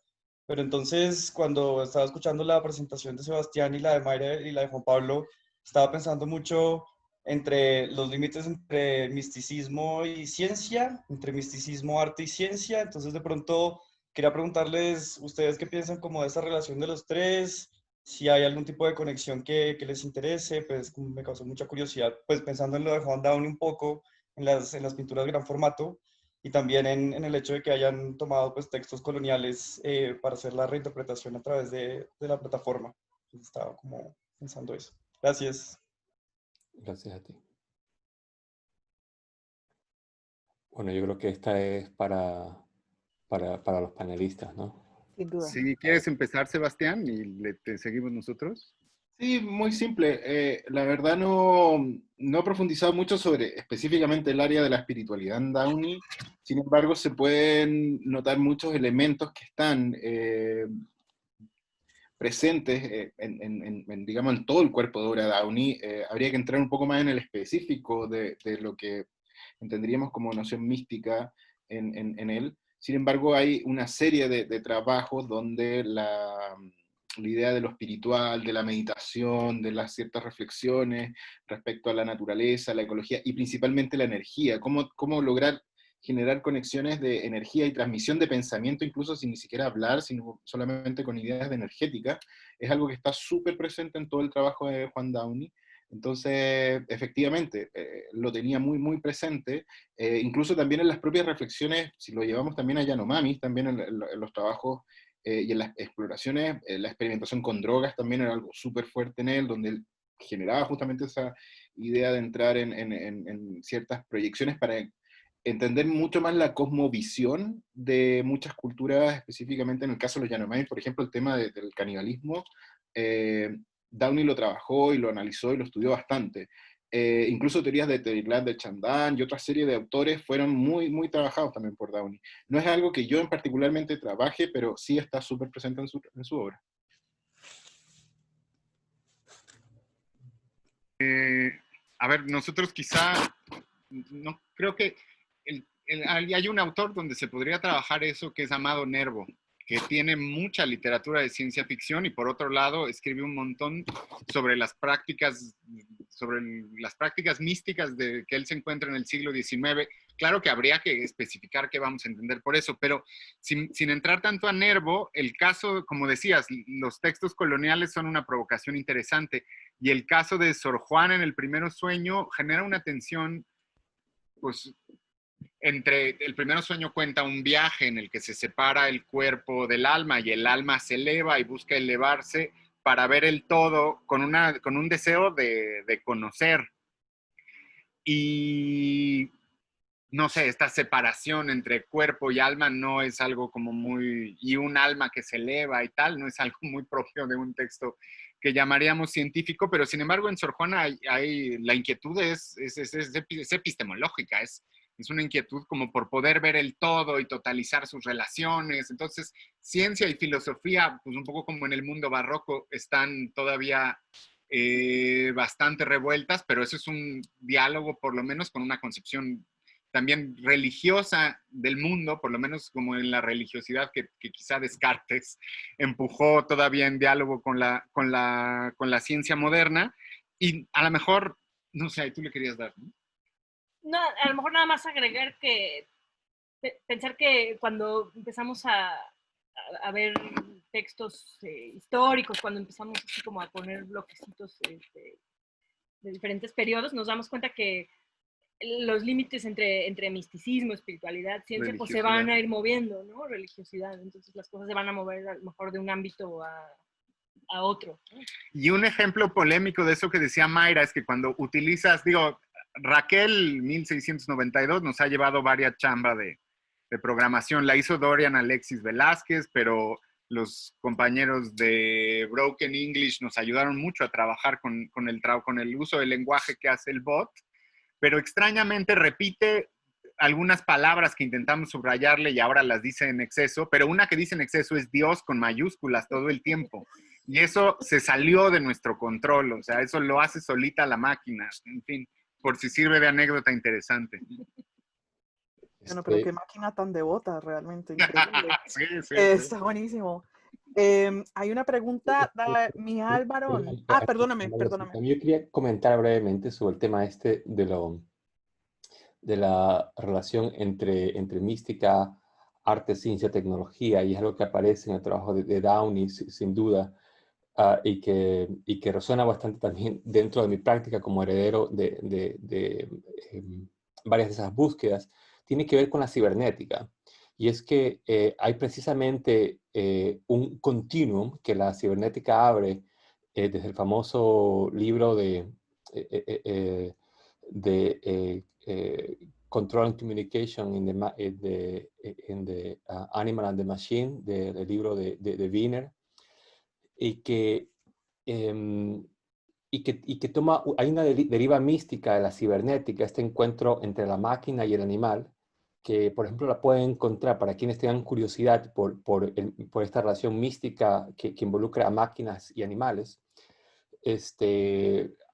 Pero entonces, cuando estaba escuchando la presentación de Sebastián y la de Mayra y la de Juan Pablo, estaba pensando mucho entre los límites entre misticismo y ciencia, entre misticismo, arte y ciencia. Entonces, de pronto, quería preguntarles, ¿ustedes qué piensan como de esa relación de los tres? Si hay algún tipo de conexión que les interese, pues me causó mucha curiosidad, pues pensando en lo de Juan Downey un poco, en las pinturas de gran formato, y también en el hecho de que hayan tomado pues, textos coloniales para hacer la reinterpretación a través de la plataforma. Entonces, estaba como pensando eso. Gracias. Gracias a ti. Bueno, yo creo que esta es para los panelistas, ¿no? Sin duda. Si quieres empezar, Sebastián, y te seguimos nosotros. Sí, muy simple. La verdad no he profundizado mucho sobre específicamente el área de la espiritualidad en Downey. Sin embargo, se pueden notar muchos elementos que están presentes digamos, en todo el cuerpo de obra de Downey. Habría que entrar un poco más en el específico de lo que entenderíamos como noción mística en él. Sin embargo, hay una serie de trabajos donde la idea de lo espiritual, de la meditación, de las ciertas reflexiones respecto a la naturaleza, la ecología y principalmente la energía, cómo lograr generar conexiones de energía y transmisión de pensamiento, incluso sin ni siquiera hablar, sino solamente con ideas de energética, es algo que está súper presente en todo el trabajo de Juan Downey. Entonces, efectivamente, lo tenía muy, muy presente, incluso también en las propias reflexiones, si lo llevamos también a Yanomami, también en los trabajos y en las exploraciones, la experimentación con drogas también era algo súper fuerte en él, donde él generaba justamente esa idea de entrar en ciertas proyecciones para entender mucho más la cosmovisión de muchas culturas, específicamente en el caso de los Yanomami, por ejemplo, el tema del canibalismo, Downey lo trabajó y lo analizó y lo estudió bastante. Incluso teorías de Terilhard de Chandán y otra serie de autores fueron muy, muy trabajados también por Downey. No es algo que yo en particularmente trabaje, pero sí está súper presente en su obra. A ver, nosotros quizá, no creo que hay un autor donde se podría trabajar eso, que es Amado Nervo, que tiene mucha literatura de ciencia ficción y por otro lado escribe un montón sobre las prácticas místicas que él se encuentra en el siglo XIX. Claro que habría que especificar qué vamos a entender por eso, pero sin entrar tanto a Nervo, el caso, como decías, los textos coloniales son una provocación interesante y el caso de Sor Juana en el Primero Sueño genera una tensión, pues, entre el Primero Sueño cuenta un viaje en el que se separa el cuerpo del alma y el alma se eleva y busca elevarse para ver el todo con un deseo de conocer. Y no sé, esta separación entre cuerpo y alma no es algo como muy, y un alma que se eleva y tal, no es algo muy propio de un texto que llamaríamos científico, pero sin embargo en Sor Juana la inquietud es epistemológica, es una inquietud como por poder ver el todo y totalizar sus relaciones. Entonces, ciencia y filosofía, pues un poco como en el mundo barroco, están todavía bastante revueltas, pero eso es un diálogo por lo menos con una concepción también religiosa del mundo, por lo menos como en la religiosidad que quizá Descartes empujó todavía en diálogo con la ciencia moderna. Y a lo mejor, no sé, tú le querías dar, ¿no? No, a lo mejor nada más agregar que pensar que cuando empezamos a ver textos históricos, cuando empezamos así como a poner bloquecitos de diferentes periodos, nos damos cuenta que los límites entre misticismo, espiritualidad, ciencia, pues se van a ir moviendo, ¿no? Religiosidad. Entonces las cosas se van a mover a lo mejor de un ámbito a otro, ¿no? Y un ejemplo polémico de eso que decía Mayra es que cuando utilizas, digo, Raquel 1692 nos ha llevado varias chambas de programación. La hizo Dorian Alexis Velázquez, pero los compañeros de Broken English nos ayudaron mucho a trabajar con el uso del lenguaje que hace el bot, pero extrañamente repite algunas palabras que intentamos subrayarle y ahora las dice en exceso, pero una que dice en exceso es Dios con mayúsculas todo el tiempo. Y eso se salió de nuestro control, o sea, eso lo hace solita la máquina. En fin, por si sirve de anécdota interesante. Bueno, pero qué máquina tan devota, realmente, increíble. Sí. Está buenísimo. Hay una pregunta de Mijal Barón. Perdóname. Yo quería comentar brevemente sobre el tema de la relación entre mística, arte, ciencia, tecnología, y es algo que aparece en el trabajo de Downey, sin duda, y que resuena bastante también dentro de mi práctica como heredero de varias de esas búsquedas. Tiene que ver con la cibernética. Y es que hay precisamente un continuum que la cibernética abre desde el famoso libro de Control and Communication in the Animal and the Machine, del libro de Wiener, y que toma, hay una deriva mística de la cibernética, este encuentro entre la máquina y el animal, que por ejemplo la pueden encontrar para quienes tengan curiosidad por esta relación mística que involucra a máquinas y animales.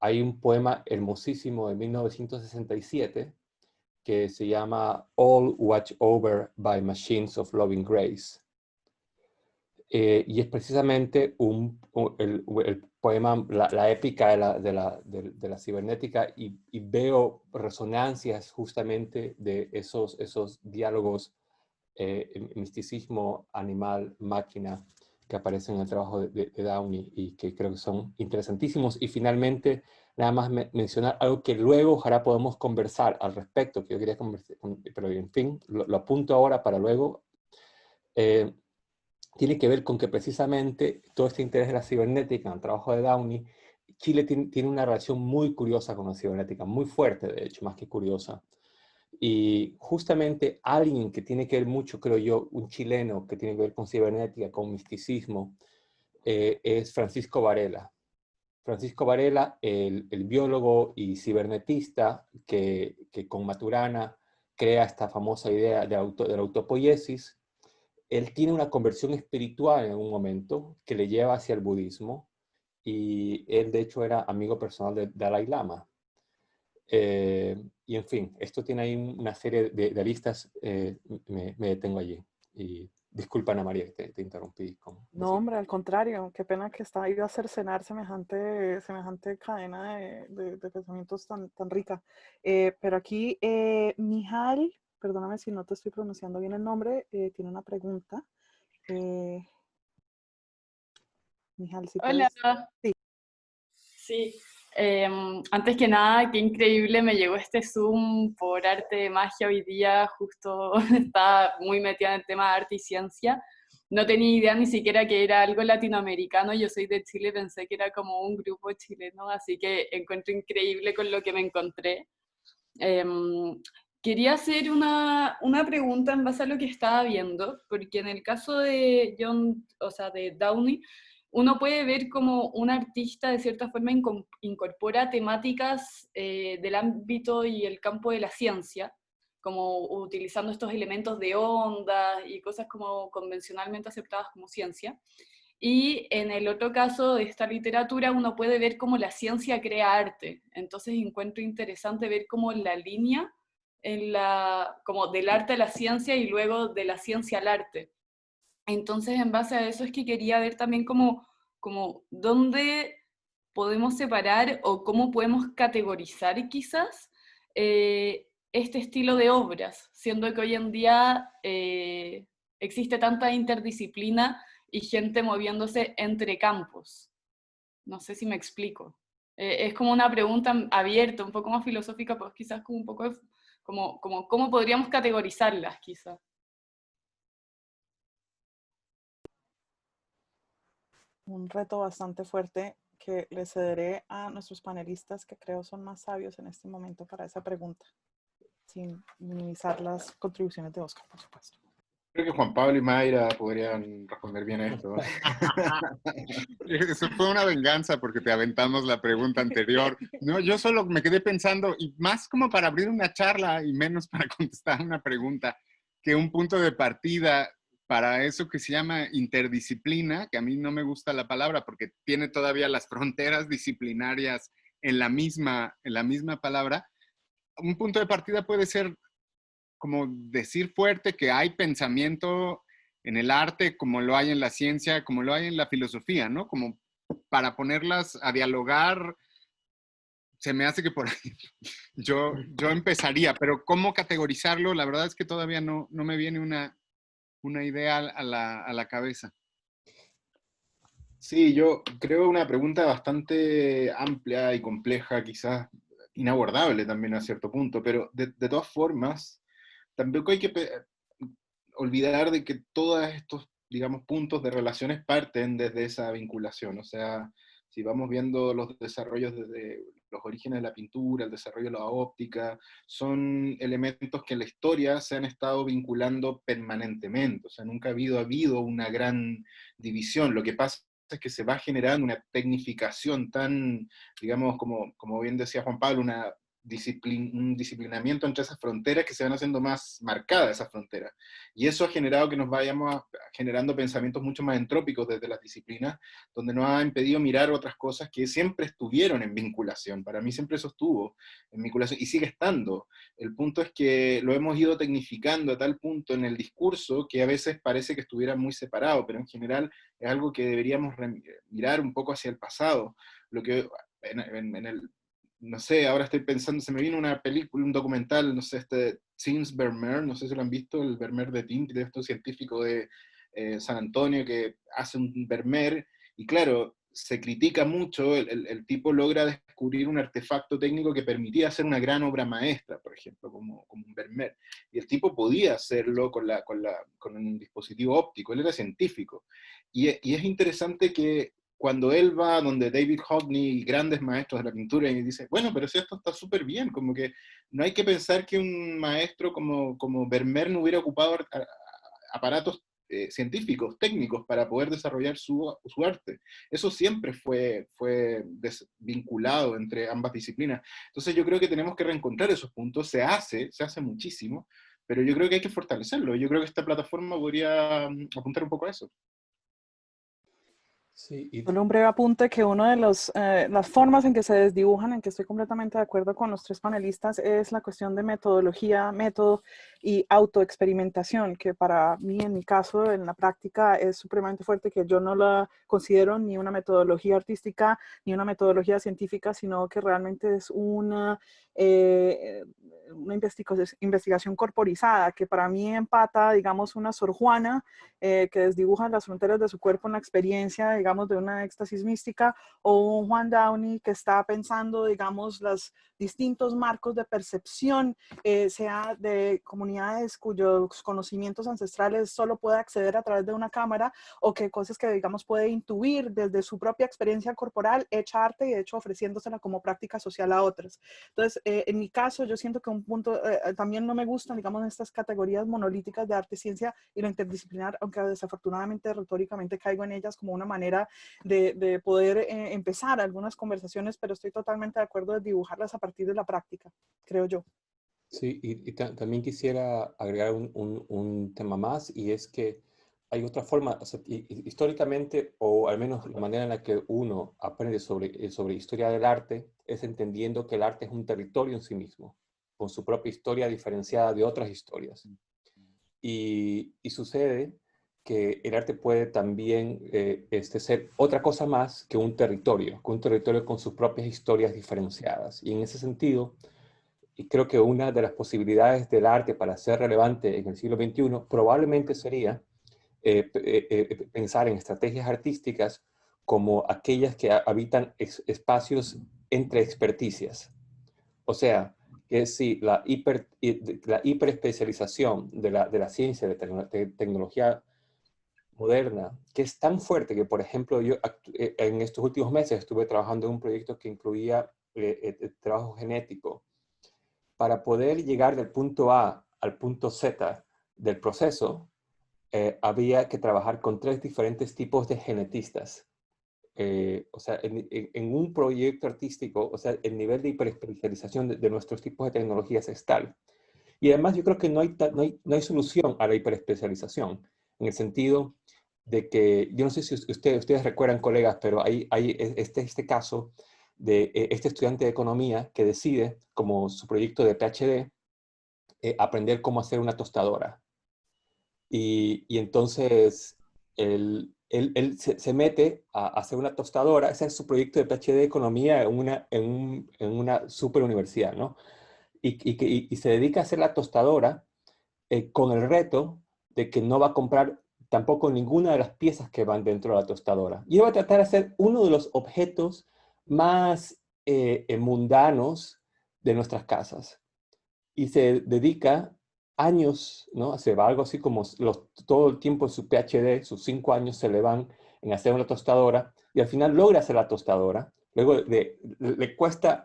Hay un poema hermosísimo de 1967 que se llama All Watched Over by Machines of Loving Grace. Y es precisamente el poema, la épica de la cibernética, y veo resonancias justamente de esos diálogos, misticismo animal-máquina, que aparecen en el trabajo de Downey y que creo que son interesantísimos. Y finalmente, nada más mencionar algo que luego ojalá podamos conversar al respecto, que yo quería conversar, pero en fin, lo apunto ahora para luego. Tiene que ver con que precisamente todo este interés de la cibernética en el trabajo de Downey, Chile tiene una relación muy curiosa con la cibernética, muy fuerte de hecho, más que curiosa. Y justamente alguien que tiene que ver mucho, creo yo, un chileno que tiene que ver con cibernética, con misticismo, es Francisco Varela. Francisco Varela, el biólogo y cibernetista que con Maturana crea esta famosa idea de la autopoiesis. Él tiene una conversión espiritual en un momento que le lleva hacia el budismo, y él de hecho era amigo personal de Dalai Lama. Y en fin, esto tiene ahí una serie de aristas. Me detengo allí. Y disculpa, Ana María, que te interrumpí. No, hombre, al contrario, qué pena que iba a cercenar semejante cadena de pensamientos tan rica. Pero aquí, Mijal, perdóname si no te estoy pronunciando bien el nombre, tiene una pregunta. Mijal, si Hola. puedes. Sí. Antes que nada, qué increíble, me llegó este Zoom por arte de magia hoy día, justo estaba muy metida en el tema de arte y ciencia. No tenía idea ni siquiera que era algo latinoamericano, yo soy de Chile, pensé que era como un grupo chileno, así que encuentro increíble con lo que me encontré. Quería hacer una pregunta en base a lo que estaba viendo, porque en el caso de de Downey, uno puede ver como un artista de cierta forma incorpora temáticas del ámbito y el campo de la ciencia, como utilizando estos elementos de onda y cosas como convencionalmente aceptadas como ciencia. Y en el otro caso de esta literatura uno puede ver cómo la ciencia crea arte. Entonces encuentro interesante ver cómo la línea como del arte a la ciencia y luego de la ciencia al arte. Entonces, en base a eso es que quería ver también como dónde podemos separar o cómo podemos categorizar quizás este estilo de obras, siendo que hoy en día existe tanta interdisciplina y gente moviéndose entre campos. No sé si me explico. Es como una pregunta abierta, un poco más filosófica, pues quizás como un poco como cómo podríamos categorizarlas quizás. Un reto bastante fuerte que le cederé a nuestros panelistas, que creo son más sabios en este momento para esa pregunta, sin minimizar las contribuciones de Oscar, por supuesto. Creo que Juan Pablo y Mayra podrían responder bien esto. Eso fue una venganza porque te aventamos la pregunta anterior. No, yo solo me quedé pensando, y más como para abrir una charla y menos para contestar una pregunta, que un punto de partida para eso que se llama interdisciplina, que a mí no me gusta la palabra porque tiene todavía las fronteras disciplinarias en la misma palabra. Un punto de partida puede ser como decir fuerte que hay pensamiento en el arte como lo hay en la ciencia, como lo hay en la filosofía, ¿no? Como para ponerlas a dialogar, se me hace que por ahí yo empezaría, pero ¿cómo categorizarlo? La verdad es que todavía no me viene una idea a la cabeza. Sí, yo creo una pregunta bastante amplia y compleja, quizás inabordable también a cierto punto, pero de todas formas, tampoco hay que olvidar de que todos estos, digamos, puntos de relaciones parten desde esa vinculación. O sea, si vamos viendo los desarrollos desde los orígenes de la pintura, el desarrollo de la óptica, son elementos que en la historia se han estado vinculando permanentemente, o sea, nunca ha habido una gran división. Lo que pasa es que se va generando una tecnificación tan, digamos, como bien decía Juan Pablo, un disciplinamiento entre esas fronteras que se van haciendo más marcadas esas fronteras. Y eso ha generado que nos vayamos generando pensamientos mucho más entrópicos desde las disciplinas, donde nos ha impedido mirar otras cosas que siempre estuvieron en vinculación. Para mí siempre eso estuvo en vinculación y sigue estando. El punto es que lo hemos ido tecnificando a tal punto en el discurso que a veces parece que estuviera muy separado, pero en general es algo que deberíamos mirar un poco hacia el pasado. Lo que en el no sé, ahora estoy pensando, se me vino una película, un documental, no sé, Teams Vermeer, no sé si lo han visto, el Vermeer de Teams, de estos científicos de San Antonio que hace un Vermeer, y claro, se critica mucho, el tipo logra descubrir un artefacto técnico que permitía hacer una gran obra maestra, por ejemplo, como un Vermeer, y el tipo podía hacerlo con un dispositivo óptico, él era científico, y es interesante que cuando él va donde David Hockney y grandes maestros de la pintura y dice, bueno, pero si esto está súper bien, como que no hay que pensar que un maestro como Vermeer no hubiera ocupado aparatos científicos, técnicos, para poder desarrollar su arte. Eso siempre fue vinculado entre ambas disciplinas. Entonces yo creo que tenemos que reencontrar esos puntos, se hace muchísimo, pero yo creo que hay que fortalecerlo. Yo creo que esta plataforma podría apuntar un poco a eso. Sí, Solo un breve apunte que una de las formas en que se desdibujan, en que estoy completamente de acuerdo con los tres panelistas, es la cuestión de metodología, método y autoexperimentación, que para mí, en mi caso, en la práctica, es supremamente fuerte, que yo no la considero ni una metodología artística ni una metodología científica, sino que realmente es una investigación corporizada, que para mí empata, digamos, una Sor Juana que desdibuja las fronteras de su cuerpo en la experiencia, digamos, de una éxtasis mística, o un Juan Downey que está pensando, digamos, los distintos marcos de percepción, sea de comunidades cuyos conocimientos ancestrales solo puede acceder a través de una cámara, o que cosas que, digamos, puede intuir desde su propia experiencia corporal, hecha arte y de hecho ofreciéndosela como práctica social a otras. Entonces, en mi caso, yo siento que un punto, también no me gustan, digamos, estas categorías monolíticas de arte, ciencia y lo interdisciplinar, aunque desafortunadamente retóricamente caigo en ellas como una manera de poder empezar algunas conversaciones, pero estoy totalmente de acuerdo de dibujarlas a partir de la práctica, creo yo. Sí, y también quisiera agregar un tema más, y es que hay otra forma, o sea, históricamente, o al menos la manera en la que uno aprende sobre historia del arte, es entendiendo que el arte es un territorio en sí mismo, con su propia historia diferenciada de otras historias. Y sucede que el arte puede también ser otra cosa más que un territorio con sus propias historias diferenciadas. Y en ese sentido, y creo que una de las posibilidades del arte para ser relevante en el siglo XXI probablemente sería pensar en estrategias artísticas como aquellas que habitan espacios entre experticias. O sea, que si la hiperespecialización de la ciencia, de tecnología moderna, que es tan fuerte que, por ejemplo, yo en estos últimos meses estuve trabajando en un proyecto que incluía trabajo genético, para poder llegar del punto A al punto Z del proceso, había que trabajar con 3 diferentes tipos de genetistas. O sea, en un proyecto artístico, o sea, el nivel de hiperespecialización de nuestros tipos de tecnologías es tal. Y además yo creo que no hay solución a la hiperespecialización, en el sentido de que, yo no sé si ustedes recuerdan, colegas, pero hay este caso de este estudiante de economía que decide, como su proyecto de PhD, aprender cómo hacer una tostadora. Y entonces él se mete a hacer una tostadora. Ese es su proyecto de PhD de economía en una super universidad, ¿no? Y se dedica a hacer la tostadora con el reto de que no va a comprar tampoco ninguna de las piezas que van dentro de la tostadora. Y él va a tratar de hacer uno de los objetos más mundanos de nuestras casas. Y se dedica años, ¿no? Se va algo así como todo el tiempo en su PhD, sus 5 años se le van en hacer una tostadora, y al final logra hacer la tostadora, Luego le cuesta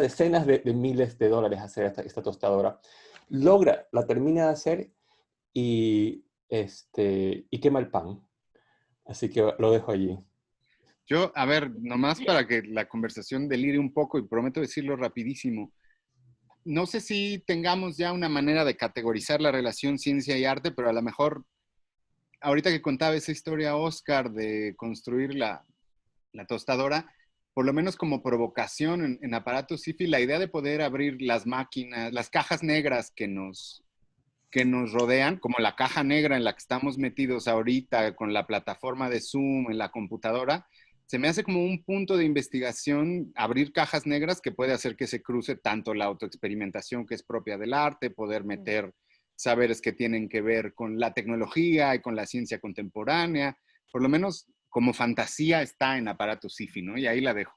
decenas de miles de dólares hacer esta tostadora. La termina de hacer y quema el pan. Así que lo dejo allí. Yo, a ver, nomás para que la conversación delire un poco, y prometo decirlo rapidísimo, no sé si tengamos ya una manera de categorizar la relación ciencia y arte, pero a lo mejor, ahorita que contaba esa historia Oscar de construir la tostadora, por lo menos como provocación en aparatos SciFi, la idea de poder abrir las máquinas, las cajas negras que nos rodean, como la caja negra en la que estamos metidos ahorita con la plataforma de Zoom en la computadora, se me hace como un punto de investigación abrir cajas negras que puede hacer que se cruce tanto la autoexperimentación que es propia del arte, poder meter saberes que tienen que ver con la tecnología y con la ciencia contemporánea, por lo menos como fantasía está en aparatos SciFi, ¿no? Y ahí la dejo.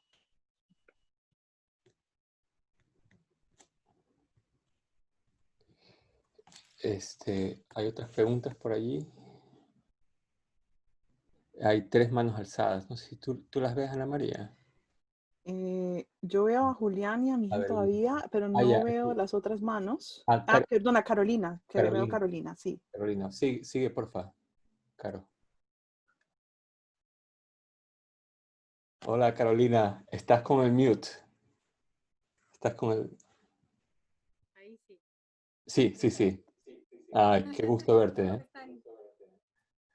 Hay otras preguntas por allí. Hay 3 manos alzadas. No sé si tú las ves, Ana María. Yo veo a Julián y a Miguel ver, todavía, pero no ya, veo aquí. las otras manos. Car- Perdona, Carolina, que veo Carolina. Carolina, sí. Carolina, sigue, porfa. Caro. Hola, Carolina. Estás con el mute. Estás con el... Ahí sí. Sí. Ay, qué gusto verte, ¿Cómo ¿eh? están?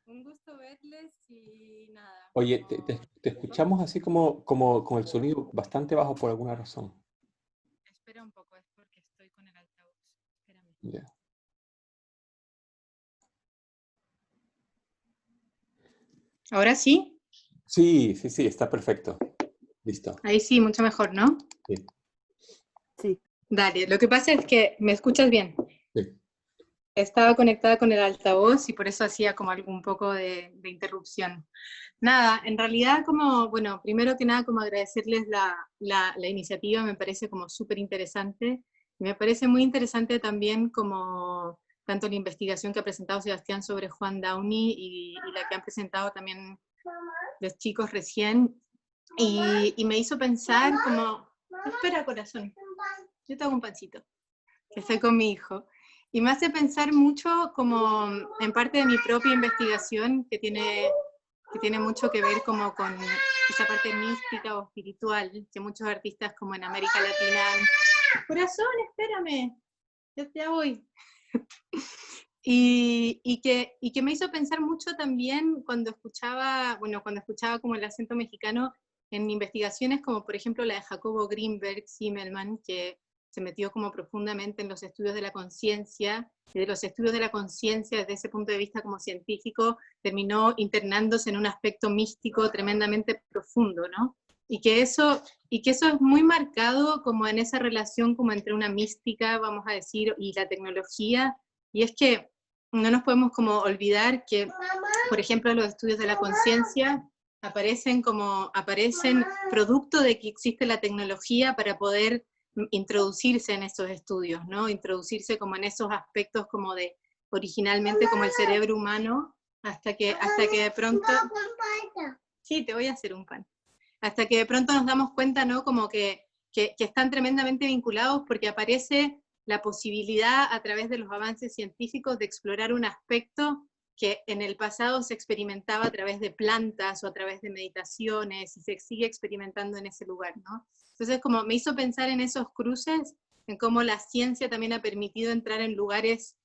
Un gusto verles y nada. Oye, te escuchamos así como con el sonido bastante bajo por alguna razón. Espera un poco, es porque estoy con el altavoz. Espérame. Ya. ¿Ahora sí? Sí, está perfecto. Listo. Ahí sí, mucho mejor, ¿no? Sí. Sí. Dale, lo que pasa es que me escuchas bien. Sí. Estaba conectada con el altavoz y por eso hacía como algún poco de interrupción. Nada, en realidad bueno, primero que nada como agradecerles la iniciativa, me parece como súper interesante. Me parece muy interesante también como tanto la investigación que ha presentado Sebastián sobre Juan Downey y la que han presentado también los chicos recién. Y me hizo pensar como, espera corazón, yo te hago un pancito, que estoy con mi hijo. Y me hace pensar mucho como en parte de mi propia investigación que tiene mucho que ver como con esa parte mística o espiritual que muchos artistas como en América Latina corazón, espérame, ya voy. y que me hizo pensar mucho también cuando escuchaba como el acento mexicano en investigaciones como por ejemplo la de Jacobo Greenberg Zimmerman, que se metió como profundamente en los estudios de la conciencia, y de los estudios de la conciencia desde ese punto de vista como científico, terminó internándose en un aspecto místico tremendamente profundo, ¿no? Y que eso es muy marcado como en esa relación como entre una mística, vamos a decir, y la tecnología, y es que no nos podemos como olvidar que, por ejemplo, los estudios de la conciencia aparecen producto de que existe la tecnología para poder introducirse en esos estudios, ¿no? Introducirse como en esos aspectos como de, originalmente como el cerebro humano, hasta que de pronto... Sí, te voy a hacer un pan. Hasta que de pronto nos damos cuenta, ¿no? Como que están tremendamente vinculados porque aparece la posibilidad a través de los avances científicos de explorar un aspecto que en el pasado se experimentaba a través de plantas o a través de meditaciones y se sigue experimentando en ese lugar, ¿no? Entonces como me hizo pensar en esos cruces, en cómo la ciencia también ha permitido entrar en lugares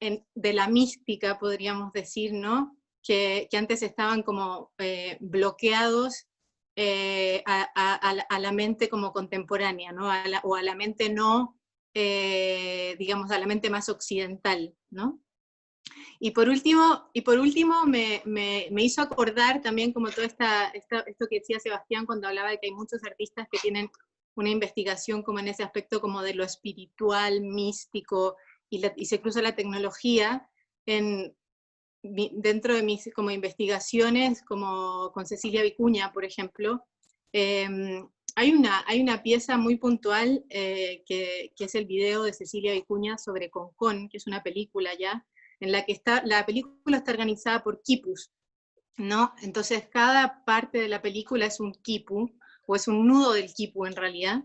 de la mística, podríamos decir, ¿no? Que antes estaban como bloqueados a la mente como contemporánea, ¿no? O a la mente no, digamos, a la mente más occidental, ¿no? Y por último me hizo acordar también como todo esto que decía Sebastián cuando hablaba de que hay muchos artistas que tienen una investigación como en ese aspecto como de lo espiritual, místico, y se cruza la tecnología dentro de mis como investigaciones, como con Cecilia Vicuña, por ejemplo. Hay una pieza muy puntual que es el video de Cecilia Vicuña sobre Concón, que es una película ya, en la que la película está organizada por quipus, ¿no? Entonces cada parte de la película es un quipu, o es un nudo del quipu en realidad,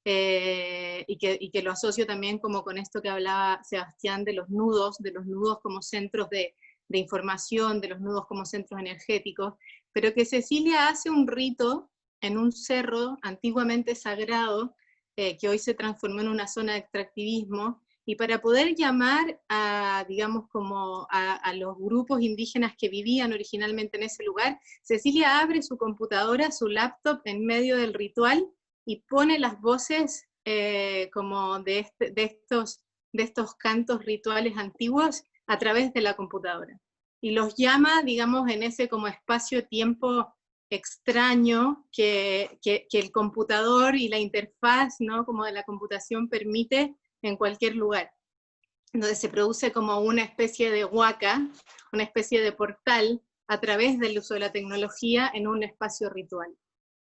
y que lo asocio también como con esto que hablaba Sebastián de los nudos como centros de información, de los nudos como centros energéticos, pero que Cecilia hace un rito en un cerro antiguamente sagrado, que hoy se transformó en una zona de extractivismo, y para poder llamar a, digamos, como a los grupos indígenas que vivían originalmente en ese lugar, Cecilia abre su computadora, su laptop en medio del ritual, y pone las voces como de estos cantos rituales antiguos a través de la computadora. Y los llama, digamos, en ese como espacio-tiempo extraño que el computador y la interfaz, ¿no?, como de la computación permite en cualquier lugar. Entonces se produce como una especie de huaca, una especie de portal a través del uso de la tecnología en un espacio ritual,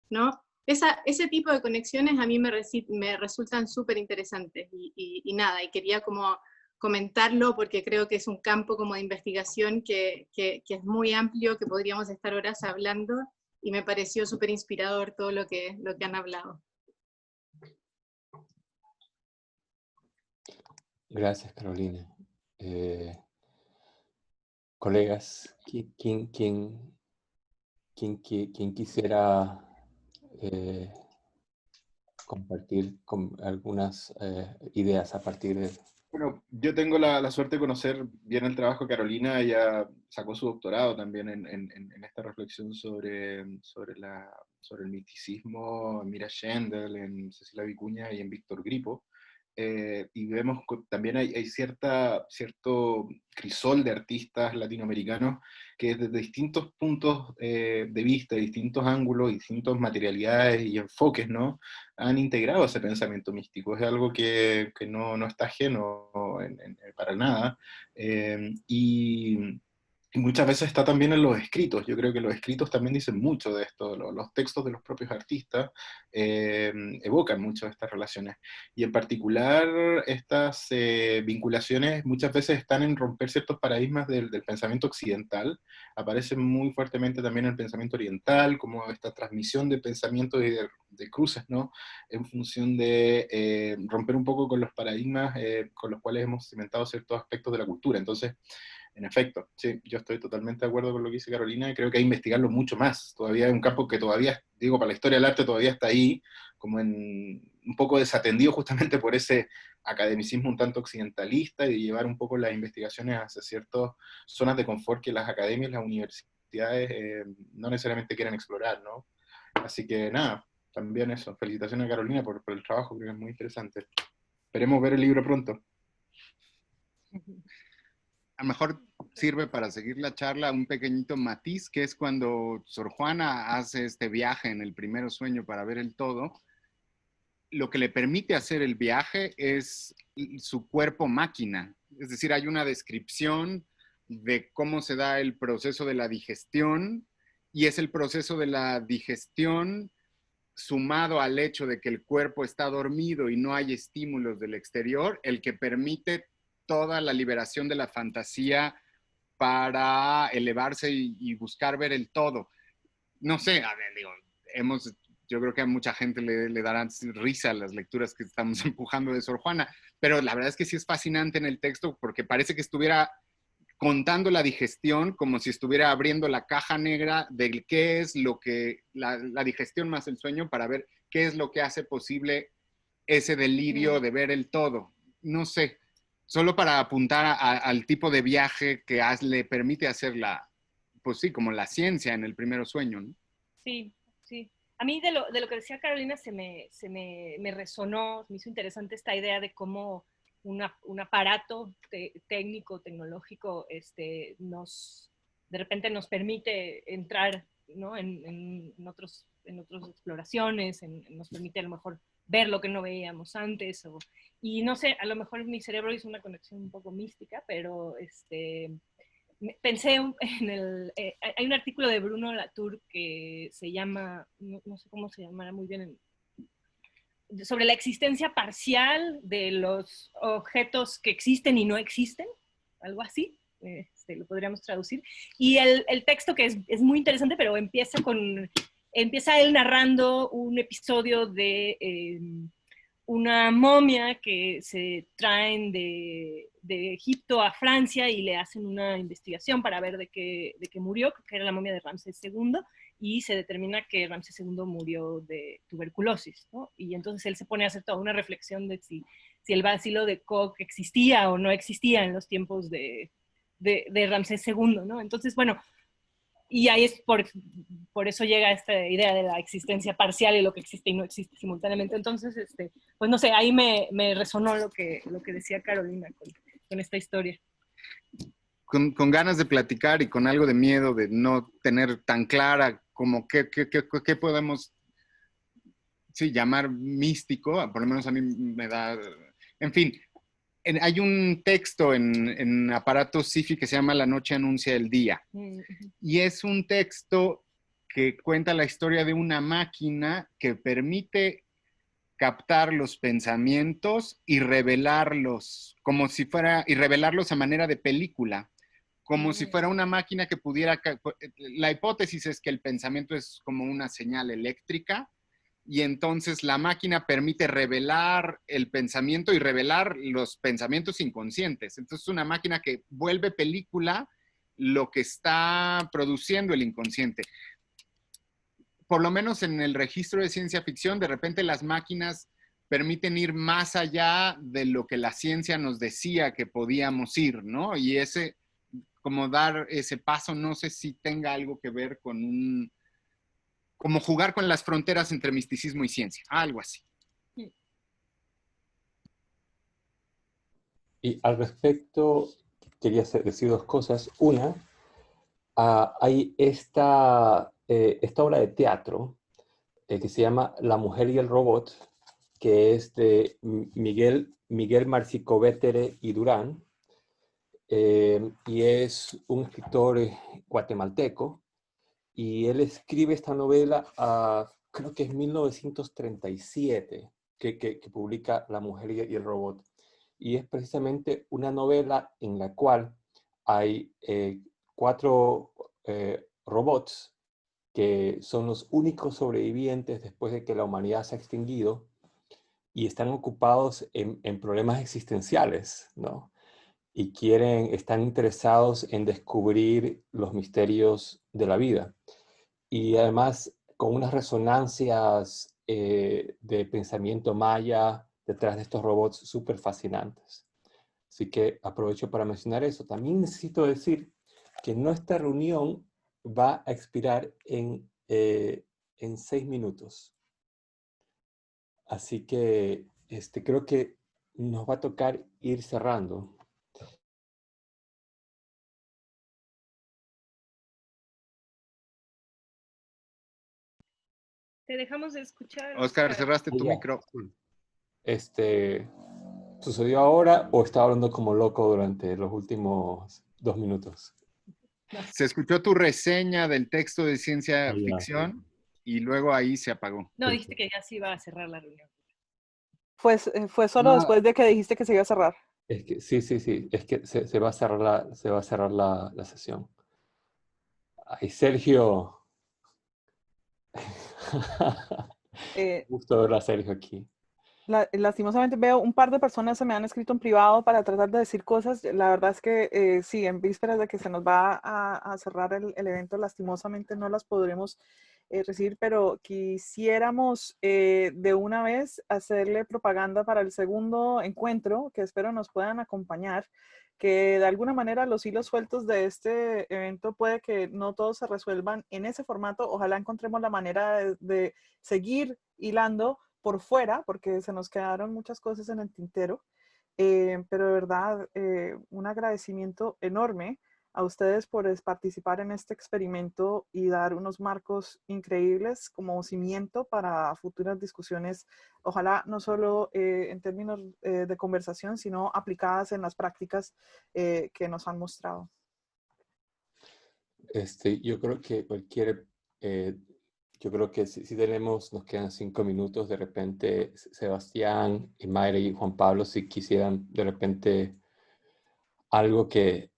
¿no? Ese tipo de conexiones a mí me resultan súper interesantes, y nada, y quería como comentarlo porque creo que es un campo como de investigación que es muy amplio, que podríamos estar horas hablando, y me pareció súper inspirador todo lo que han hablado. Gracias, Carolina. Colegas, ¿quién quisiera compartir algunas ideas a partir de... Bueno, yo tengo la suerte de conocer bien el trabajo de Carolina. Ella sacó su doctorado también en esta reflexión sobre el misticismo en Mira Schendel, en Cecilia Vicuña y en Víctor Gripo. Y vemos que también hay cierto crisol de artistas latinoamericanos que desde distintos puntos de vista, distintos ángulos, distintas materialidades y enfoques, ¿no?, han integrado ese pensamiento místico. Es algo que no está ajeno para nada. Y muchas veces está también en los escritos. Yo creo que los escritos también dicen mucho de esto. Los textos de los propios artistas evocan mucho de estas relaciones. Y en particular, estas vinculaciones muchas veces están en romper ciertos paradigmas del pensamiento occidental. Aparecen muy fuertemente también en el pensamiento oriental, como esta transmisión de pensamientos y de cruces, ¿no?, en función de romper un poco con los paradigmas con los cuales hemos cimentado ciertos aspectos de la cultura. Entonces, en efecto, sí, yo estoy totalmente de acuerdo con lo que dice Carolina, y creo que hay que investigarlo mucho más. Todavía es un campo que todavía, digo, para la historia del arte todavía está ahí, como un poco desatendido justamente por ese academicismo un tanto occidentalista, y de llevar un poco las investigaciones hacia ciertas zonas de confort que las academias, las universidades no necesariamente quieren explorar, ¿no? Así que nada, también eso. Felicitaciones a Carolina por el trabajo, creo que es muy interesante. Esperemos ver el libro pronto. A lo mejor sirve para seguir la charla un pequeñito matiz, que es cuando Sor Juana hace este viaje en el primer sueño para ver el todo. Lo que le permite hacer el viaje es su cuerpo máquina. Es decir, hay una descripción de cómo se da el proceso de la digestión, y es el proceso de la digestión sumado al hecho de que el cuerpo está dormido y no hay estímulos del exterior, el que permite toda la liberación de la fantasía para elevarse y buscar ver el todo. No sé, a ver, digo, yo creo que a mucha gente le darán risa las lecturas que estamos empujando de Sor Juana, pero la verdad es que sí es fascinante en el texto, porque parece que estuviera contando la digestión como si estuviera abriendo la caja negra de qué es lo que, la digestión más el sueño, para ver qué es lo que hace posible ese delirio de ver el todo. No sé, solo para apuntar al tipo de viaje que le permite hacer pues sí, como la ciencia en el primer sueño, ¿no? Sí, sí. A mí de lo que decía Carolina se me resonó, me hizo interesante esta idea de cómo un aparato técnico, tecnológico, de repente nos permite entrar, ¿no?, en otras exploraciones, nos permite a lo mejor ver lo que no veíamos antes, y no sé, a lo mejor mi cerebro hizo una conexión un poco mística, pero pensé hay un artículo de Bruno Latour que se llama, no sé cómo se llamará muy bien, sobre la existencia parcial de los objetos que existen y no existen, algo así, lo podríamos traducir. Y el texto, que es muy interesante, pero empieza con empieza él narrando un episodio de una momia que se traen de Egipto a Francia y le hacen una investigación para ver de qué murió, que era la momia de Ramsés II, y se determina que Ramsés II murió de tuberculosis, ¿no? Y entonces él se pone a hacer toda una reflexión de si el bacilo de Koch existía o no existía en los tiempos de Ramsés II, ¿no? Entonces, bueno, y ahí es por eso llega esta idea de la existencia parcial y lo que existe y no existe simultáneamente. Entonces, pues no sé, ahí me resonó lo que decía Carolina con esta historia. Con ganas de platicar y con algo de miedo de no tener tan clara como qué podemos llamar místico, por lo menos a mí me da... En fin, hay un texto en Aparato Sci-Fi que se llama La noche anuncia el día. Y es un texto que cuenta la historia de una máquina que permite captar los pensamientos y revelarlos, y revelarlos a manera de película, como si fuera una máquina que pudiera... La hipótesis es que el pensamiento es como una señal eléctrica, y entonces la máquina permite revelar el pensamiento y revelar los pensamientos inconscientes. Entonces es una máquina que vuelve película lo que está produciendo el inconsciente. Por lo menos en el registro de ciencia ficción, de repente las máquinas permiten ir más allá de lo que la ciencia nos decía que podíamos ir, ¿no? Y como dar ese paso, no sé si tenga algo que ver con como jugar con las fronteras entre misticismo y ciencia, algo así. Y al respecto, quería decir dos cosas. Una, hay esta obra de teatro que se llama La mujer y el robot, que es de Miguel Marcicovetere y Durán, y es un escritor guatemalteco, y él escribe esta novela, creo que es 1937, que publica La mujer y el robot. Y es precisamente una novela en la cual hay 4 robots que son los únicos sobrevivientes después de que la humanidad se ha extinguido y están ocupados en problemas existenciales, ¿no? Y están interesados en descubrir los misterios de la vida. Y además con unas resonancias de pensamiento maya detrás de estos robots súper fascinantes. Así que aprovecho para mencionar eso. También necesito decir que nuestra reunión va a expirar en 6 minutos. Así que creo que nos va a tocar ir cerrando. Te dejamos de escuchar. Oscar, cerraste tu micrófono. ¿Sucedió ahora o estaba hablando como loco durante los últimos 2 minutos? Se escuchó tu reseña del texto de ciencia ficción y luego ahí se apagó. No, dijiste que ya se iba a cerrar la reunión. Fue solo después de que dijiste que se iba a cerrar. Es que, sí, es que se va a cerrar la sesión. Ay, Sergio. Gusto ver a Sergio aquí. Lastimosamente veo un par de personas se me han escrito en privado para tratar de decir cosas. La verdad es que sí, en vísperas de que se nos va a cerrar el evento, lastimosamente no las podremos recibir, pero quisiéramos de una vez hacerle propaganda para el segundo encuentro, que espero nos puedan acompañar, que de alguna manera los hilos sueltos de este evento puede que no todos se resuelvan en ese formato. Ojalá encontremos la manera de seguir hilando por fuera, porque se nos quedaron muchas cosas en el tintero, pero de verdad un agradecimiento enorme a ustedes por participar en este experimento y dar unos marcos increíbles como cimiento para futuras discusiones, ojalá no solo en términos de conversación, sino aplicadas en las prácticas que nos han mostrado. Yo creo que yo creo que si tenemos, nos quedan 5 minutos, de repente Sebastián y Mayra y Juan Pablo, si quisieran de repente algo que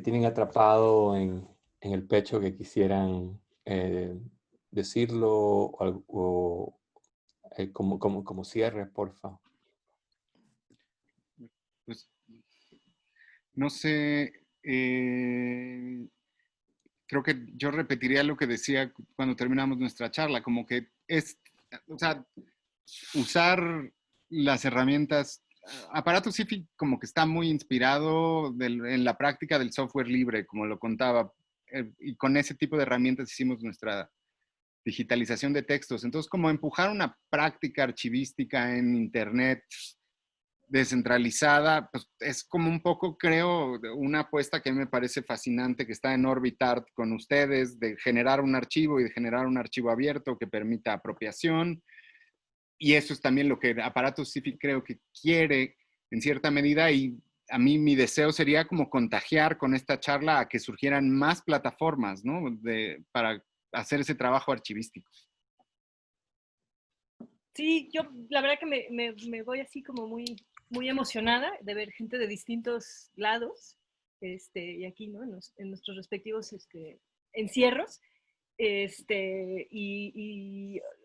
tienen atrapado en el pecho que quisieran decirlo como cierre, porfa? Pues, no sé, creo que yo repetiría lo que decía cuando terminamos nuestra charla, como que o sea, usar las herramientas. Aparato Sci-Fi como que está muy inspirado en la práctica del software libre, como lo contaba, y con ese tipo de herramientas hicimos nuestra digitalización de textos. Entonces, como empujar una práctica archivística en Internet descentralizada, pues es como un poco, creo, una apuesta que me parece fascinante, que está en Orbitart con ustedes, de generar un archivo y de generar un archivo abierto que permita apropiación. Y eso es también lo que Aparato Sci-Fi creo que quiere en cierta medida, y a mí mi deseo sería como contagiar con esta charla a que surgieran más plataformas, ¿no? Para hacer ese trabajo archivístico. Sí, yo la verdad que me voy así como muy emocionada de ver gente de distintos lados, y aquí, ¿no? En nuestros respectivos encierros,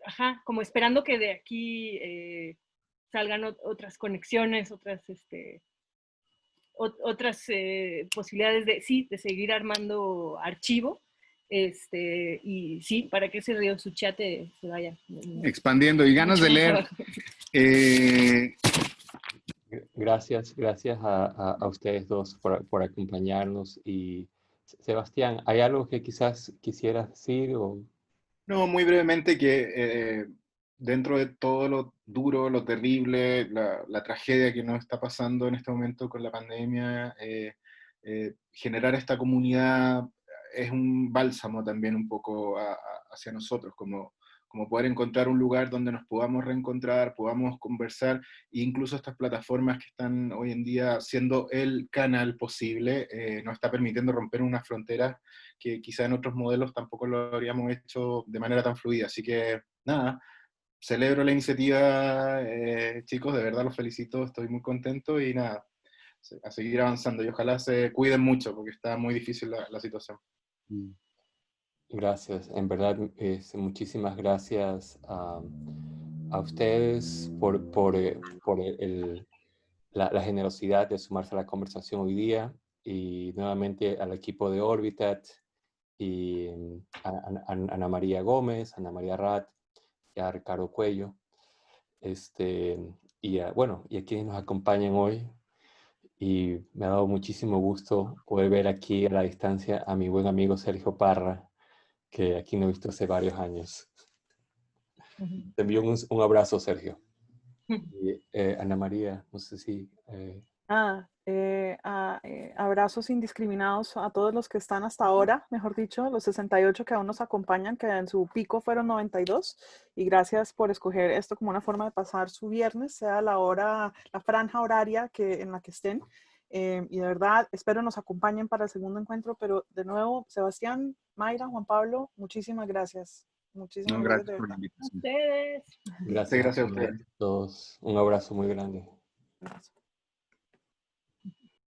ajá, como esperando que de aquí salgan otras conexiones, otras posibilidades de seguir armando archivo, y sí, para que ese río Suchiate se vaya expandiendo y ganas de leer. Gracias a ustedes dos por acompañarnos. Y Sebastián, ¿hay algo que quizás quisieras decir? No, muy brevemente que dentro de todo lo duro, lo terrible, la tragedia que nos está pasando en este momento con la pandemia, generar esta comunidad es un bálsamo también un poco hacia nosotros, como poder encontrar un lugar donde nos podamos reencontrar, podamos conversar, e incluso estas plataformas que están hoy en día siendo el canal posible, nos está permitiendo romper unas fronteras que quizá en otros modelos tampoco lo habríamos hecho de manera tan fluida. Así que, nada, celebro la iniciativa, chicos, de verdad los felicito, estoy muy contento y nada, a seguir avanzando y ojalá se cuiden mucho porque está muy difícil la situación. Gracias, en verdad, muchísimas gracias a ustedes por la generosidad de sumarse a la conversación hoy día, y nuevamente al equipo de Orbitat, y a Ana María Gómez, Ana María Rat, y a Ricardo Cuello, y a quienes nos acompañan hoy. Y me ha dado muchísimo gusto poder ver aquí a la distancia a mi buen amigo Sergio Parra, que aquí no he visto hace varios años. Te envío un abrazo, Sergio. Y, Ana María, no sé si... abrazos indiscriminados a todos los que están hasta ahora, mejor dicho, los 68 que aún nos acompañan, que en su pico fueron 92, y gracias por escoger esto como una forma de pasar su viernes, sea la franja horaria en la que estén, y de verdad espero nos acompañen para el segundo encuentro, pero de nuevo, Sebastián, Mayra, Juan Pablo, muchísimas gracias. Muchísimas gracias de Gracias por la verdad. invitación. Ustedes. Gracias a ustedes. todos. Un abrazo muy grande. Gracias.